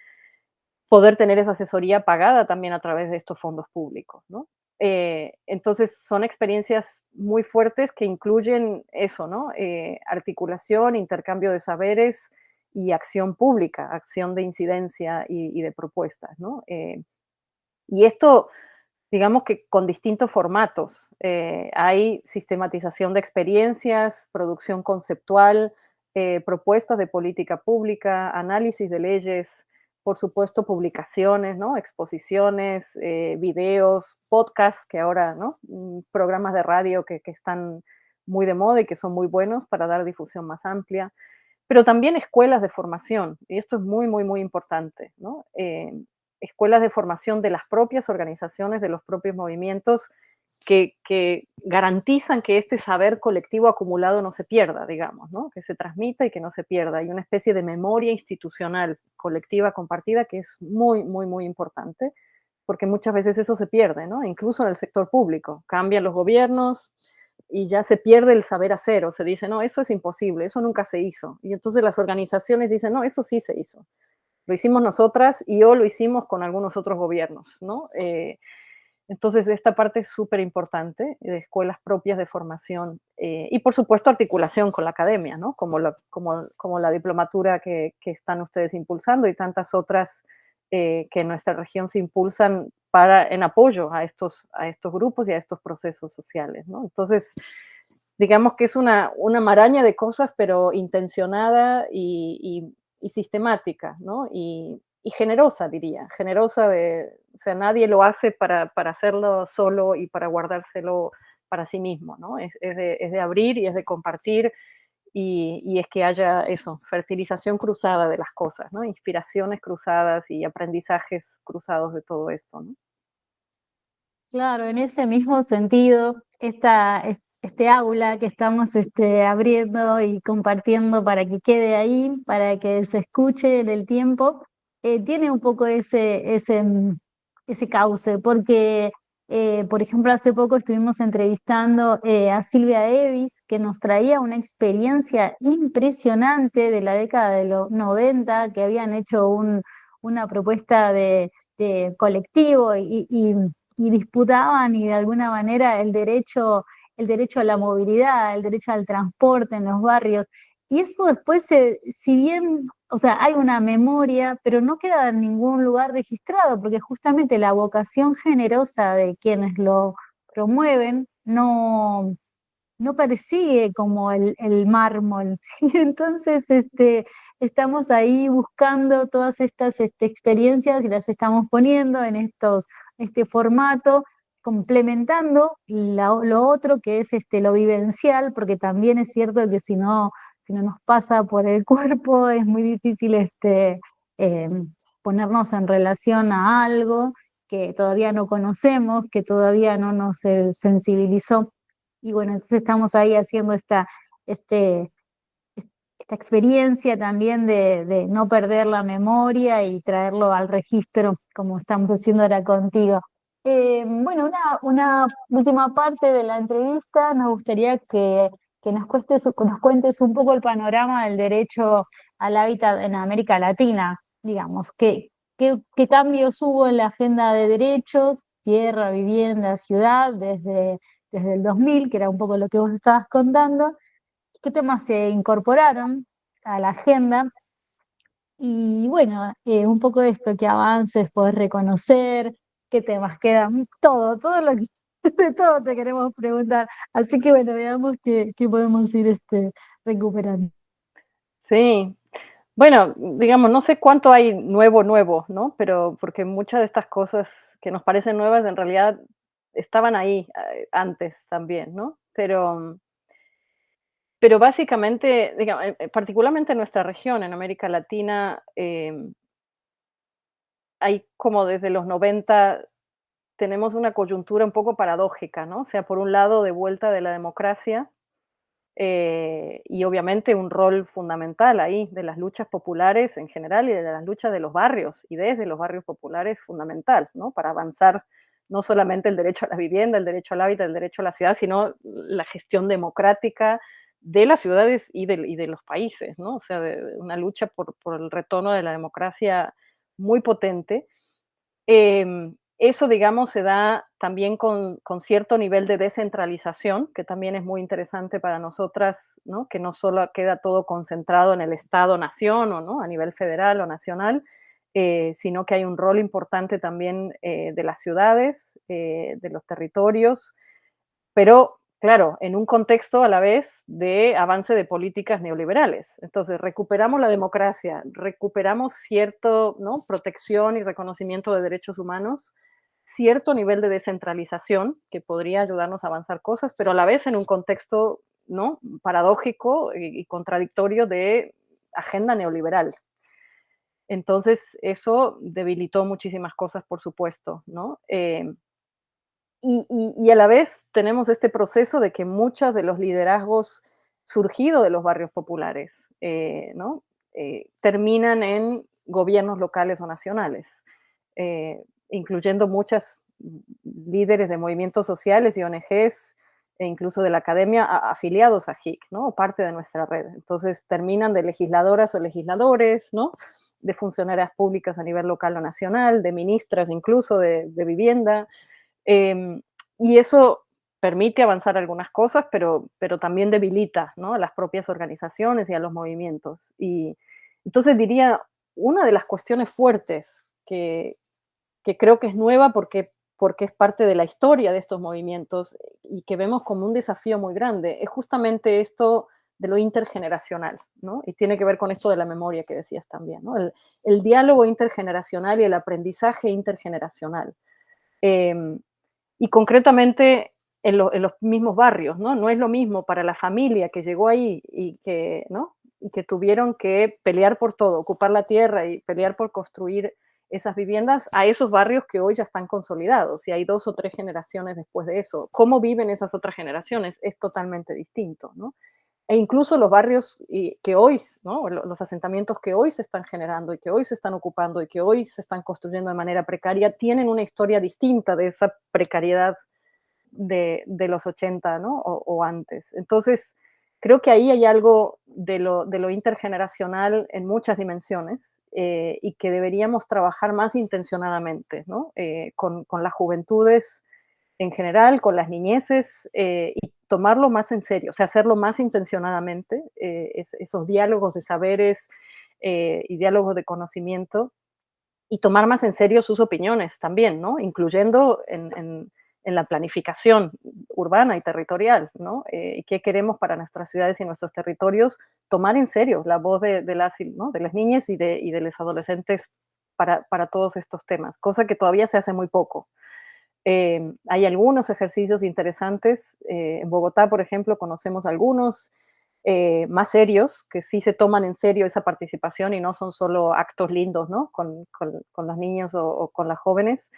poder tener esa asesoría pagada también a través de estos fondos públicos, ¿no? Entonces son experiencias muy fuertes que incluyen eso, ¿no? Articulación, intercambio de saberes y acción pública, acción de incidencia y de propuestas, ¿no? Y esto, digamos que con distintos formatos. Hay sistematización de experiencias, producción conceptual, propuestas de política pública, análisis de leyes, por supuesto, publicaciones, ¿no? Exposiciones, videos, podcasts, que ahora, ¿no? Programas de radio que están muy de moda y que son muy buenos para dar difusión más amplia, pero también escuelas de formación, y esto es muy, muy, muy importante, ¿no? Escuelas de formación de las propias organizaciones, de los propios movimientos, que garantizan que este saber colectivo acumulado no se pierda, digamos, ¿no? Que se transmita y que no se pierda. Hay una especie de memoria institucional colectiva compartida que es muy, muy, muy importante porque muchas veces eso se pierde, ¿no? Incluso en el sector público, cambian los gobiernos y ya se pierde el saber hacer, o se dice, no, eso es imposible, eso nunca se hizo. Y entonces las organizaciones dicen, no, eso sí se hizo. Lo hicimos nosotras y o lo hicimos con algunos otros gobiernos, ¿no? Entonces, esta parte es súper importante, de escuelas propias de formación y, por supuesto, articulación con la academia, ¿no? Como la diplomatura que están ustedes impulsando y tantas otras que en nuestra región se impulsan en apoyo a estos grupos y a estos procesos sociales, ¿no? Entonces, digamos que es una maraña de cosas, pero intencionada y sistemática, ¿no? Y generosa, diría, generosa o sea, nadie lo hace para hacerlo solo y para guardárselo para sí mismo, ¿no? Es de abrir y es de compartir y es que haya eso, fertilización cruzada de las cosas, ¿no? Inspiraciones cruzadas y aprendizajes cruzados de todo esto, ¿no? Claro, en ese mismo sentido, este aula que estamos abriendo y compartiendo para que quede ahí, para que se escuche en el tiempo, tiene un poco ese cauce, porque, por ejemplo, hace poco estuvimos entrevistando a Silvia Evis, que nos traía una experiencia impresionante de la década de los 90, que habían hecho una propuesta de colectivo y disputaban y de alguna manera el derecho a la movilidad, el derecho al transporte en los barrios. Y eso después, si bien, o sea, hay una memoria, pero no queda en ningún lugar registrado, porque justamente la vocación generosa de quienes lo promueven no persigue como el mármol. Y entonces estamos ahí buscando todas estas experiencias y las estamos poniendo en este formato, complementando lo otro que es lo vivencial, porque también es cierto que si no nos pasa por el cuerpo, es muy difícil eh, ponernos en relación a algo que todavía no conocemos, que todavía no nos sensibilizó. Y bueno, entonces estamos ahí haciendo este, esta experiencia también de no perder la memoria y traerlo al registro, como estamos haciendo ahora contigo. Bueno, una última parte de la entrevista, nos gustaría que nos cuentes un poco el panorama del derecho al hábitat en América Latina, digamos, qué cambios hubo en la agenda de derechos, tierra, vivienda, ciudad, desde el 2000, que era un poco lo que vos estabas contando, qué temas se incorporaron a la agenda y bueno, un poco de esto, qué avances podés reconocer, qué temas quedan, todo lo que, de todo te queremos preguntar. Así que bueno, veamos qué podemos ir recuperando. Sí. Bueno, digamos, no sé cuánto hay nuevo, ¿no? Pero porque muchas de estas cosas que nos parecen nuevas en realidad estaban ahí antes también, ¿no? Pero básicamente, digamos, particularmente en nuestra región, en América Latina, hay como desde los 90 tenemos una coyuntura un poco paradójica, ¿no? O sea, por un lado, de vuelta de la democracia, y obviamente un rol fundamental ahí de las luchas populares en general y de las luchas de los barrios y desde los barrios populares fundamental, ¿no? Para avanzar no solamente el derecho a la vivienda, el derecho al hábitat, el derecho a la ciudad, sino la gestión democrática de las ciudades y de los países, ¿no? O sea, de una lucha por el retorno de la democracia muy potente. Eso, digamos, se da también con cierto nivel de descentralización, que también es muy interesante para nosotras, ¿no? Que no solo queda todo concentrado en el Estado-nación o ¿no? a nivel federal o nacional, sino que hay un rol importante también de las ciudades, de los territorios, pero claro, en un contexto a la vez de avance de políticas neoliberales. Entonces, recuperamos la democracia, recuperamos cierto, ¿no? protección y reconocimiento de derechos humanos, cierto nivel de descentralización que podría ayudarnos a avanzar cosas, pero a la vez en un contexto, ¿no? paradójico y contradictorio de agenda neoliberal. Entonces, eso debilitó muchísimas cosas, por supuesto, ¿no? Y a la vez tenemos este proceso de que muchos de los liderazgos surgidos de los barrios populares, ¿no? Terminan en gobiernos locales o nacionales. incluyendo muchas líderes de movimientos sociales y ONGs, e incluso de la academia, afiliados a HIC, ¿no? Parte de nuestra red. Entonces terminan de legisladoras o legisladores, ¿no? De funcionarias públicas a nivel local o nacional, de ministras incluso de vivienda. Eh, y eso permite avanzar algunas cosas, pero también debilita, ¿no? A las propias organizaciones y a los movimientos. Y entonces diría, una de las cuestiones fuertes que creo que es nueva porque es parte de la historia de estos movimientos y que vemos como un desafío muy grande, es justamente esto de lo intergeneracional, ¿no? Y tiene que ver con esto de la memoria que decías también, ¿no? El diálogo intergeneracional y el aprendizaje intergeneracional. Eh, y concretamente en los mismos barrios, ¿no? No es lo mismo para la familia que llegó ahí y que, ¿no? Y que tuvieron que pelear por todo, ocupar la tierra y pelear por construir esas viviendas, a esos barrios que hoy ya están consolidados y hay 2 o 3 generaciones después de eso. ¿Cómo viven esas otras generaciones? Es totalmente distinto, ¿no? E incluso los barrios que hoy, ¿no? Los asentamientos que hoy se están generando y que hoy se están ocupando y que hoy se están construyendo de manera precaria, tienen una historia distinta de esa precariedad de los 80, ¿no? O antes. Entonces, creo que ahí hay algo de lo intergeneracional en muchas dimensiones y que deberíamos trabajar más intencionadamente, ¿no? Con las juventudes en general, con las niñeces, y tomarlo más en serio, o sea, hacerlo más intencionadamente, esos diálogos de saberes y diálogos de conocimiento, y tomar más en serio sus opiniones también, ¿no? Incluyendo en la planificación urbana y territorial, ¿no? Y qué queremos para nuestras ciudades y nuestros territorios, tomar en serio la voz ¿no? De las niñas y de los adolescentes para todos estos temas, cosa que todavía se hace muy poco. Hay algunos ejercicios interesantes. En Bogotá, por ejemplo, conocemos algunos más serios, que sí se toman en serio esa participación y no son solo actos lindos, ¿no? Con los niños o con las jóvenes,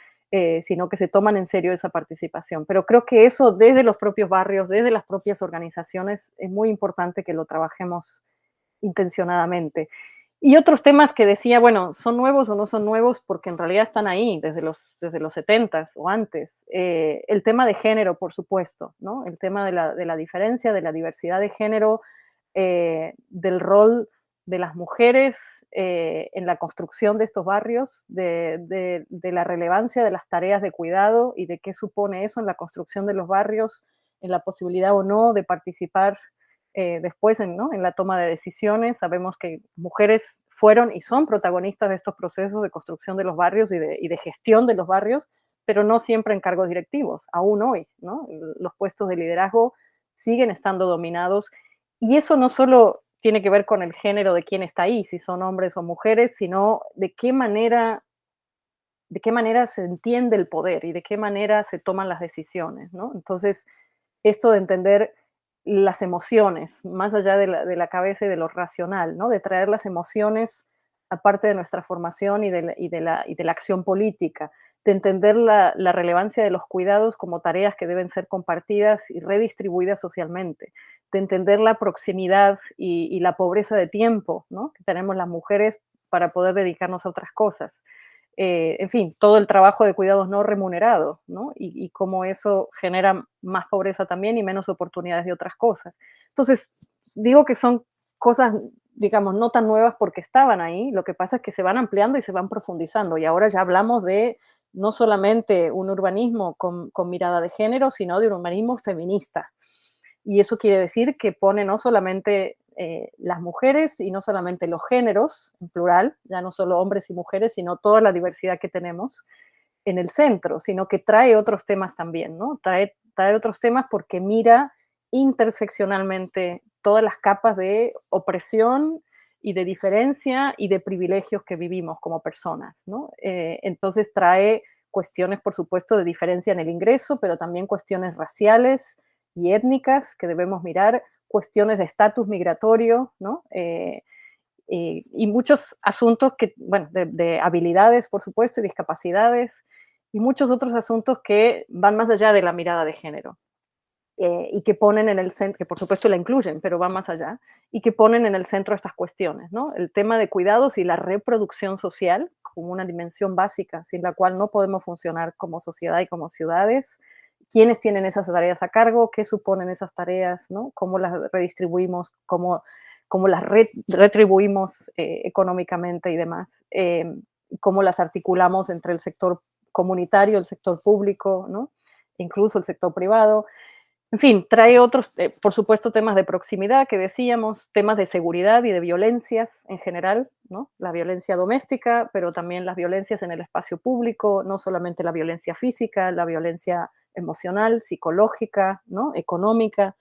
sino que se toman en serio esa participación. Pero creo que eso desde los propios barrios, desde las propias organizaciones, es muy importante que lo trabajemos intencionadamente. Y otros temas que decía, bueno, son nuevos o no son nuevos porque en realidad están ahí desde los 70 o antes. El tema de género, por supuesto, ¿no? El tema de la diferencia, de la diversidad de género, del rol de las mujeres en la construcción de estos barrios, de la relevancia de las tareas de cuidado y de qué supone eso en la construcción de los barrios, en la posibilidad o no de participar después ¿no? En la toma de decisiones. Sabemos que mujeres fueron y son protagonistas de estos procesos de construcción de los barrios y de gestión de los barrios, pero no siempre en cargos directivos, aún hoy, ¿no? Los puestos de liderazgo siguen estando dominados y eso no solo tiene que ver con el género de quién está ahí, si son hombres o mujeres, sino de qué manera se entiende el poder y de qué manera se toman las decisiones, ¿no? Entonces, esto de entender las emociones, más allá de la cabeza y de lo racional, ¿no? De traer las emociones aparte de nuestra formación y de la acción política, de entender la relevancia de los cuidados como tareas que deben ser compartidas y redistribuidas socialmente, de entender la proximidad y la pobreza de tiempo, ¿no? Que tenemos las mujeres para poder dedicarnos a otras cosas. En fin, todo el trabajo de cuidados no remunerados, ¿no? Y cómo eso genera más pobreza también y menos oportunidades de otras cosas. Entonces, digo que son cosas, digamos, no tan nuevas porque estaban ahí, lo que pasa es que se van ampliando y se van profundizando y ahora ya hablamos de no solamente un urbanismo con mirada de género, sino de un urbanismo feminista. Y eso quiere decir que pone no solamente las mujeres y no solamente los géneros, en plural, ya no solo hombres y mujeres, sino toda la diversidad que tenemos en el centro, sino que trae otros temas también, ¿no? Trae otros temas porque mira interseccionalmente todas las capas de opresión y de diferencia y de privilegios que vivimos como personas, ¿no? Entonces trae cuestiones, por supuesto, de diferencia en el ingreso, pero también cuestiones raciales y étnicas que debemos mirar, cuestiones de estatus migratorio, ¿no? Y muchos asuntos que, bueno, de habilidades, por supuesto, y discapacidades, y muchos otros asuntos que van más allá de la mirada de género. Y que ponen en el centro, que por supuesto la incluyen, pero va más allá, y que ponen en el centro estas cuestiones, ¿no? El tema de cuidados y la reproducción social como una dimensión básica, sin la cual no podemos funcionar como sociedad y como ciudades. ¿Quiénes tienen esas tareas a cargo? ¿Qué suponen esas tareas? ¿No? ¿Cómo las redistribuimos? ¿Cómo las retribuimos económicamente y demás? ¿Cómo las articulamos entre el sector comunitario, el sector público, ¿no? Incluso el sector privado? En fin, trae otros, por supuesto, temas de proximidad que decíamos, temas de seguridad y de violencias en general, ¿no? La violencia doméstica, pero también las violencias en el espacio público, no solamente la violencia física, la violencia emocional, psicológica, ¿no? Económica,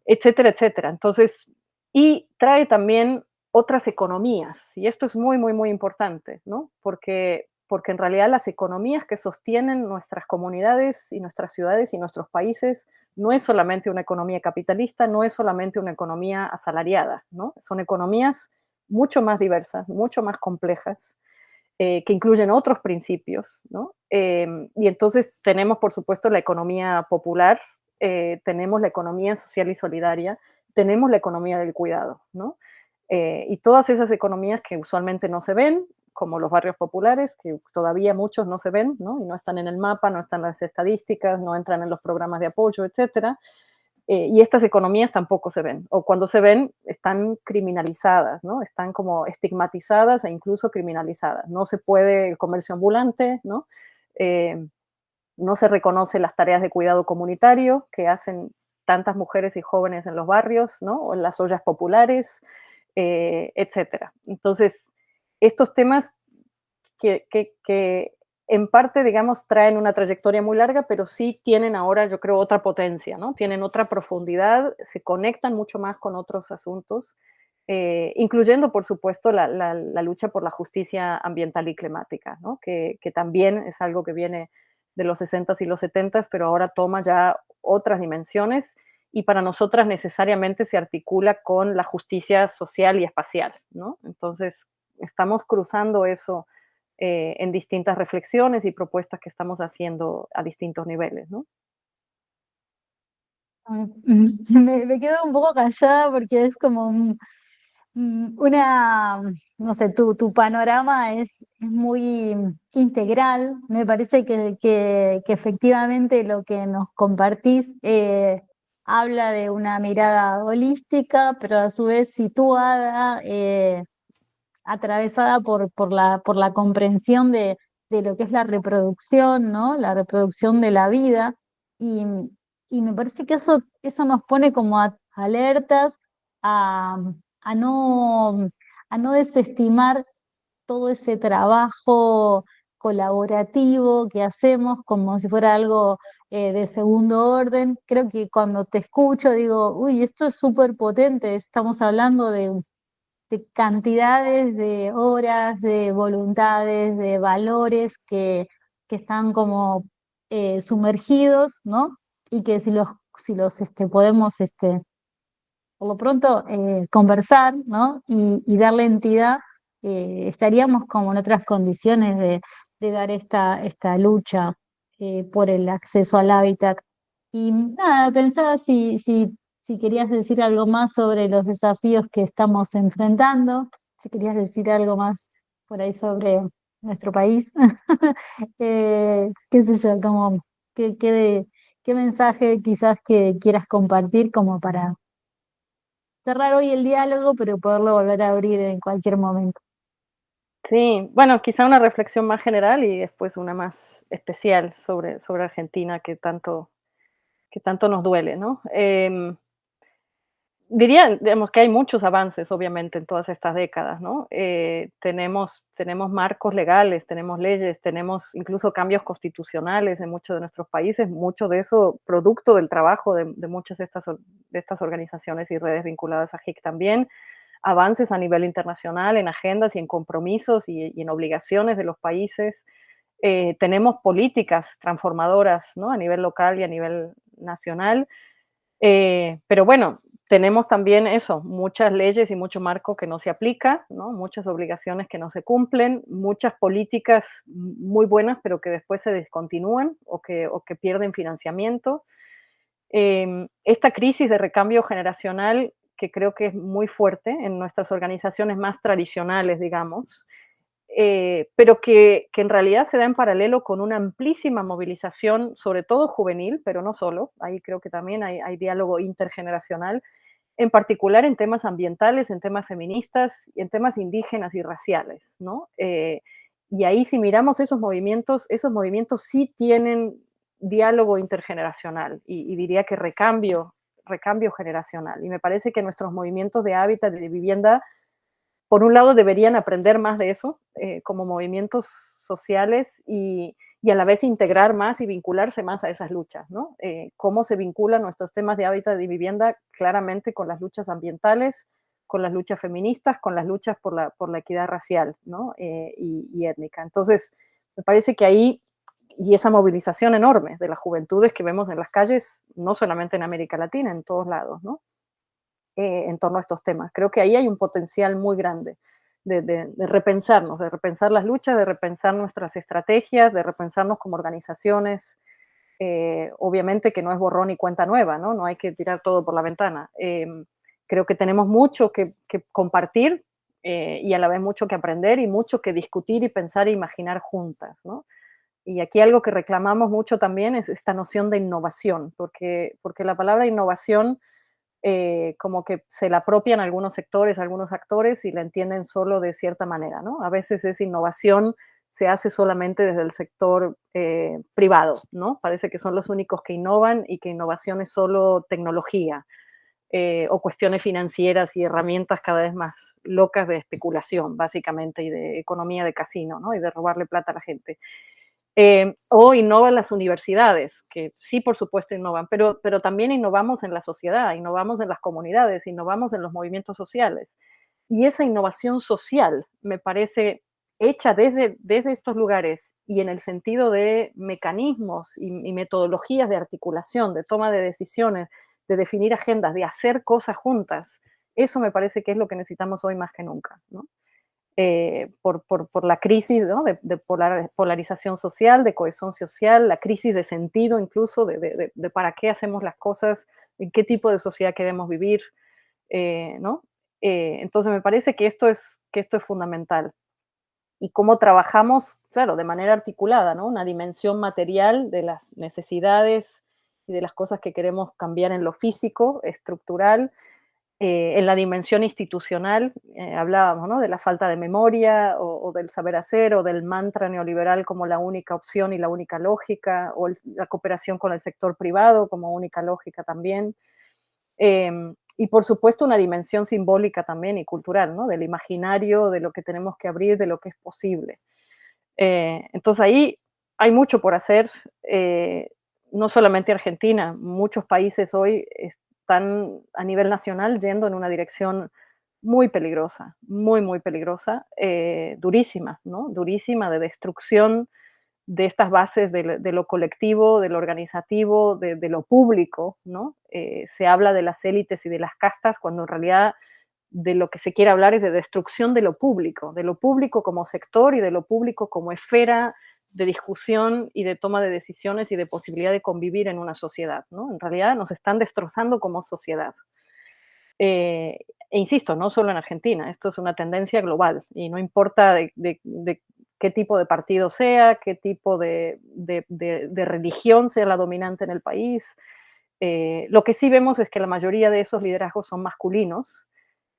etcétera, etcétera. Entonces, y trae también otras economías, y esto es muy, muy, muy importante, ¿no? Porque en realidad las economías que sostienen nuestras comunidades y nuestras ciudades y nuestros países no es solamente una economía capitalista, no es solamente una economía asalariada, ¿no? Son economías mucho más diversas, mucho más complejas, que incluyen otros principios, ¿no? Y entonces tenemos, por supuesto, la economía popular, tenemos la economía social y solidaria, tenemos la economía del cuidado, ¿no? Y todas esas economías que usualmente no se ven, como los barrios populares, que todavía muchos no se ven, ¿no? Y no están en el mapa, no están en las estadísticas, no entran en los programas de apoyo, etcétera. Y estas economías tampoco se ven, o cuando se ven están criminalizadas, ¿no? Están como estigmatizadas e incluso criminalizadas. No se puede el comercio ambulante, ¿no? Eh, no se reconoce las tareas de cuidado comunitario que hacen tantas mujeres y jóvenes en los barrios, ¿no? O en las ollas populares, etcétera. Entonces, estos temas que en parte, digamos, traen una trayectoria muy larga, pero sí tienen ahora, yo creo, otra potencia, ¿no? Tienen otra profundidad, se conectan mucho más con otros asuntos, incluyendo, por supuesto, la lucha por la justicia ambiental y climática, ¿no? Que también es algo que viene de los 60s y los 70s, pero ahora toma ya otras dimensiones y para nosotras necesariamente se articula con la justicia social y espacial, ¿no? Entonces, estamos cruzando eso en distintas reflexiones y propuestas que estamos haciendo a distintos niveles, ¿no? Me quedo un poco callada porque es como una, no sé, tu panorama es muy integral. Me parece que efectivamente lo que nos compartís habla de una mirada holística, pero a su vez situada, atravesada por la comprensión de lo que es la reproducción, ¿no? La reproducción de la vida. Y, y me parece que eso nos pone como alertas a, a no, a no desestimar todo ese trabajo colaborativo que hacemos como si fuera algo de segundo orden. Creo que cuando te escucho digo, uy, esto es súper potente, estamos hablando de cantidades de horas, de voluntades, de valores que están como sumergidos, ¿no? Y que si los podemos por lo pronto conversar, ¿no? Y darle entidad, estaríamos como en otras condiciones de dar esta lucha por el acceso al hábitat. Y nada, pensaba si querías decir algo más sobre los desafíos que estamos enfrentando, si querías decir algo más por ahí sobre nuestro país. Qué sé yo, como qué mensaje quizás que quieras compartir como para cerrar hoy el diálogo, pero poderlo volver a abrir en cualquier momento. Sí, bueno, quizá una reflexión más general y después una más especial sobre Argentina que tanto nos duele, ¿no? Diría, digamos, que hay muchos avances, obviamente, en todas estas décadas, ¿no? Tenemos marcos legales, tenemos leyes, tenemos incluso cambios constitucionales en muchos de nuestros países, mucho de eso producto del trabajo de muchas de estas organizaciones y redes vinculadas a HIC también, avances a nivel internacional en agendas y en compromisos y en obligaciones de los países. Tenemos políticas transformadoras, ¿no? A nivel local y a nivel nacional. Pero bueno, tenemos también eso, muchas leyes y mucho marco que no se aplica, ¿no? Muchas obligaciones que no se cumplen, muchas políticas muy buenas, pero que después se descontinúan o que pierden financiamiento. Esta crisis de recambio generacional, que creo que es muy fuerte en nuestras organizaciones más tradicionales, digamos, pero que en realidad se da en paralelo con una amplísima movilización, sobre todo juvenil, pero no solo, ahí creo que también hay diálogo intergeneracional, en particular en temas ambientales, en temas feministas y en temas indígenas y raciales, ¿no? Y ahí si miramos esos movimientos sí tienen diálogo intergeneracional y diría que recambio generacional. Y me parece que nuestros movimientos de hábitat y de vivienda por un lado, deberían aprender más de eso, como movimientos sociales y a la vez integrar más y vincularse más a esas luchas, ¿no? Cómo se vinculan nuestros temas de hábitat y vivienda claramente con las luchas ambientales, con las luchas feministas, con las luchas por la equidad racial, ¿no? Y étnica. Entonces, me parece que ahí, y esa movilización enorme de las juventudes que vemos en las calles, no solamente en América Latina, en todos lados, ¿no? En torno a estos temas. Creo que ahí hay un potencial muy grande de repensarnos, de repensar las luchas, de repensar nuestras estrategias, de repensarnos como organizaciones. Obviamente que no es borrón y cuenta nueva, ¿no? No hay que tirar todo por la ventana. Creo que tenemos mucho que compartir y a la vez mucho que aprender y mucho que discutir y pensar e imaginar juntas, ¿no? Y aquí algo que reclamamos mucho también es esta noción de innovación, porque la palabra innovación como que se la apropian algunos sectores, algunos actores y la entienden solo de cierta manera, ¿no? A veces esa innovación se hace solamente desde el sector privado, ¿no? Parece que son los únicos que innovan y que innovación es solo tecnología o cuestiones financieras y herramientas cada vez más locas de especulación, básicamente, y de economía de casino, ¿no? Y de robarle plata a la gente. O innovan las universidades, que sí, por supuesto, innovan, pero también innovamos en la sociedad, innovamos en las comunidades, innovamos en los movimientos sociales. Y esa innovación social me parece hecha desde estos lugares y en el sentido de mecanismos y metodologías de articulación, de toma de decisiones, de definir agendas, de hacer cosas juntas. Eso me parece que es lo que necesitamos hoy más que nunca, ¿no? Por la crisis, ¿no? De polarización social, de cohesión social, la crisis de sentido incluso, de para qué hacemos las cosas, en qué tipo de sociedad queremos vivir, ¿no? Entonces me parece que esto es fundamental. Y cómo trabajamos, claro, de manera articulada, ¿no? Una dimensión material de las necesidades y de las cosas que queremos cambiar en lo físico, estructural, en la dimensión institucional, hablábamos, ¿no? De la falta de memoria o del saber hacer o del mantra neoliberal como la única opción y la única lógica, o la cooperación con el sector privado como única lógica también. Y por supuesto una dimensión simbólica también y cultural, ¿no? Del imaginario, de lo que tenemos que abrir, de lo que es posible. Entonces ahí hay mucho por hacer, no solamente Argentina, muchos países hoy están a nivel nacional yendo en una dirección muy peligrosa, muy, muy peligrosa, durísima, ¿no? Durísima de destrucción de estas bases de lo colectivo, de lo organizativo, de lo público, ¿no? Se habla de las élites y de las castas cuando en realidad de lo que se quiere hablar es de destrucción de lo público como sector y de lo público como esfera de discusión y de toma de decisiones y de posibilidad de convivir en una sociedad, ¿no? En realidad nos están destrozando como sociedad. E insisto, no solo en Argentina, esto es una tendencia global y no importa de qué tipo de partido sea, qué tipo de religión sea la dominante en el país. Lo que sí vemos es que la mayoría de esos liderazgos son masculinos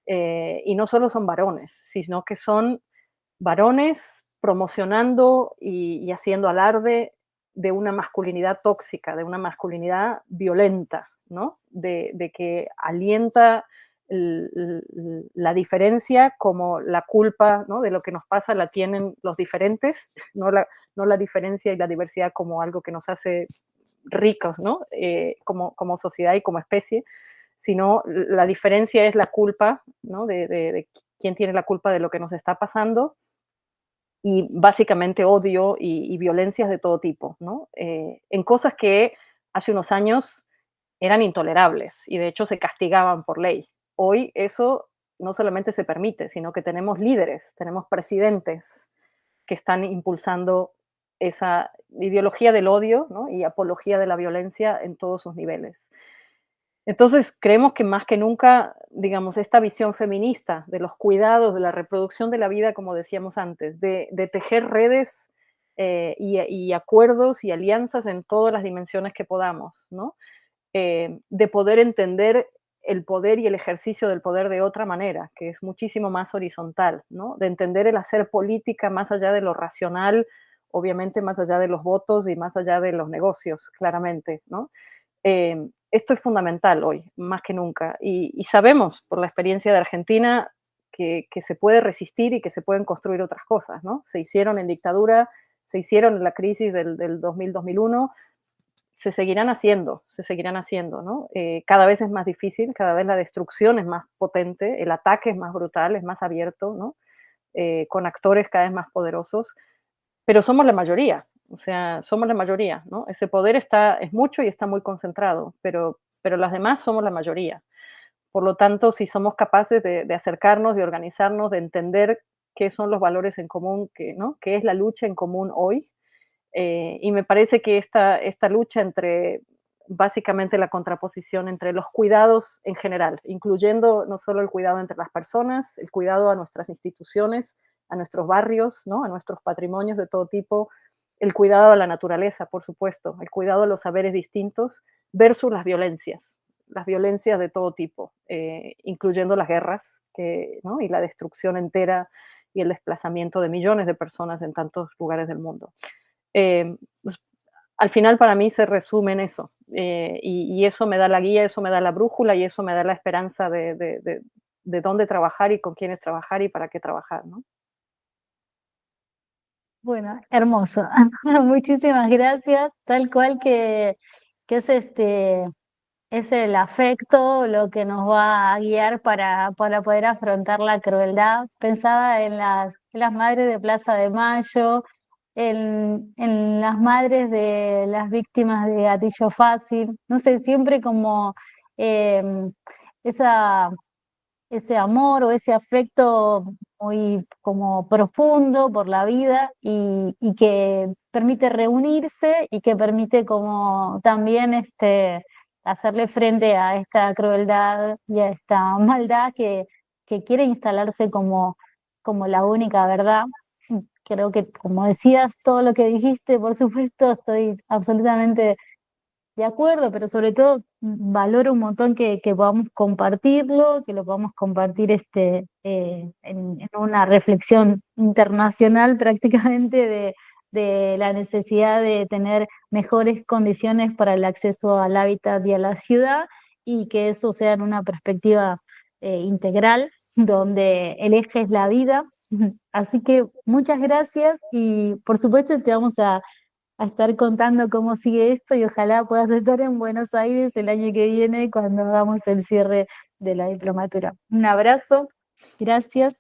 y no solo son varones, sino que son varones promocionando y haciendo alarde de una masculinidad tóxica, de una masculinidad violenta, ¿no? De que alienta la diferencia como la culpa, ¿no? De lo que nos pasa la tienen los diferentes, no la diferencia y la diversidad como algo que nos hace ricos, ¿no? Como sociedad y como especie, sino la diferencia es la culpa, ¿no? De quién tiene la culpa de lo que nos está pasando y básicamente odio y violencias de todo tipo, ¿no? En cosas que hace unos años eran intolerables y de hecho se castigaban por ley. Hoy eso no solamente se permite, sino que tenemos líderes, tenemos presidentes que están impulsando esa ideología del odio, ¿no? Y apología de la violencia en todos sus niveles. Entonces, creemos que más que nunca, digamos, esta visión feminista de los cuidados, de la reproducción de la vida, como decíamos antes, de tejer redes y acuerdos y alianzas en todas las dimensiones que podamos, ¿no? De poder entender el poder y el ejercicio del poder de otra manera, que es muchísimo más horizontal, ¿no? De entender el hacer política más allá de lo racional, obviamente más allá de los votos y más allá de los negocios, claramente, ¿no? Esto es fundamental hoy, más que nunca. Y sabemos por la experiencia de Argentina que se puede resistir y que se pueden construir otras cosas, ¿no? Se hicieron en dictadura, se hicieron en la crisis del 2000-2001, se seguirán haciendo, ¿no? Cada vez es más difícil, cada vez la destrucción es más potente, el ataque es más brutal, es más abierto, ¿no? Con actores cada vez más poderosos, pero somos la mayoría, o sea, somos la mayoría, ¿no? Ese poder es mucho y está muy concentrado, pero las demás somos la mayoría. Por lo tanto, si somos capaces de acercarnos, de organizarnos, de entender qué son los valores en común, ¿no? Qué es la lucha en común hoy, y me parece que esta lucha entre básicamente la contraposición entre los cuidados en general, incluyendo no solo el cuidado entre las personas, el cuidado a nuestras instituciones, a nuestros barrios, ¿no? A nuestros patrimonios de todo tipo, el cuidado a la naturaleza, por supuesto, el cuidado a los saberes distintos, versus las violencias de todo tipo, incluyendo las guerras ¿no? Y la destrucción entera y el desplazamiento de millones de personas en tantos lugares del mundo. Pues, al final para mí se resume en eso, y eso me da la guía, eso me da la brújula y eso me da la esperanza de dónde trabajar y con quiénes trabajar y para qué trabajar, ¿no? Bueno, hermoso. Muchísimas gracias. Tal cual que es el afecto lo que nos va a guiar para poder afrontar la crueldad. Pensaba en las madres de Plaza de Mayo, en las madres de las víctimas de Gatillo Fácil. No sé, siempre como em, esa ese amor o ese afecto muy como profundo por la vida y que permite reunirse y que permite como también hacerle frente a esta crueldad y a esta maldad que quiere instalarse como la única verdad. Creo que, como decías, todo lo que dijiste, por supuesto, estoy absolutamente de acuerdo, pero sobre todo valoro un montón que podamos compartirlo, que lo podamos compartir en una reflexión internacional prácticamente de la necesidad de tener mejores condiciones para el acceso al hábitat y a la ciudad y que eso sea en una perspectiva integral donde el eje es la vida. Así que muchas gracias y por supuesto te vamos a estar contando cómo sigue esto y ojalá puedas estar en Buenos Aires el año que viene cuando hagamos el cierre de la diplomatura. Un abrazo, gracias.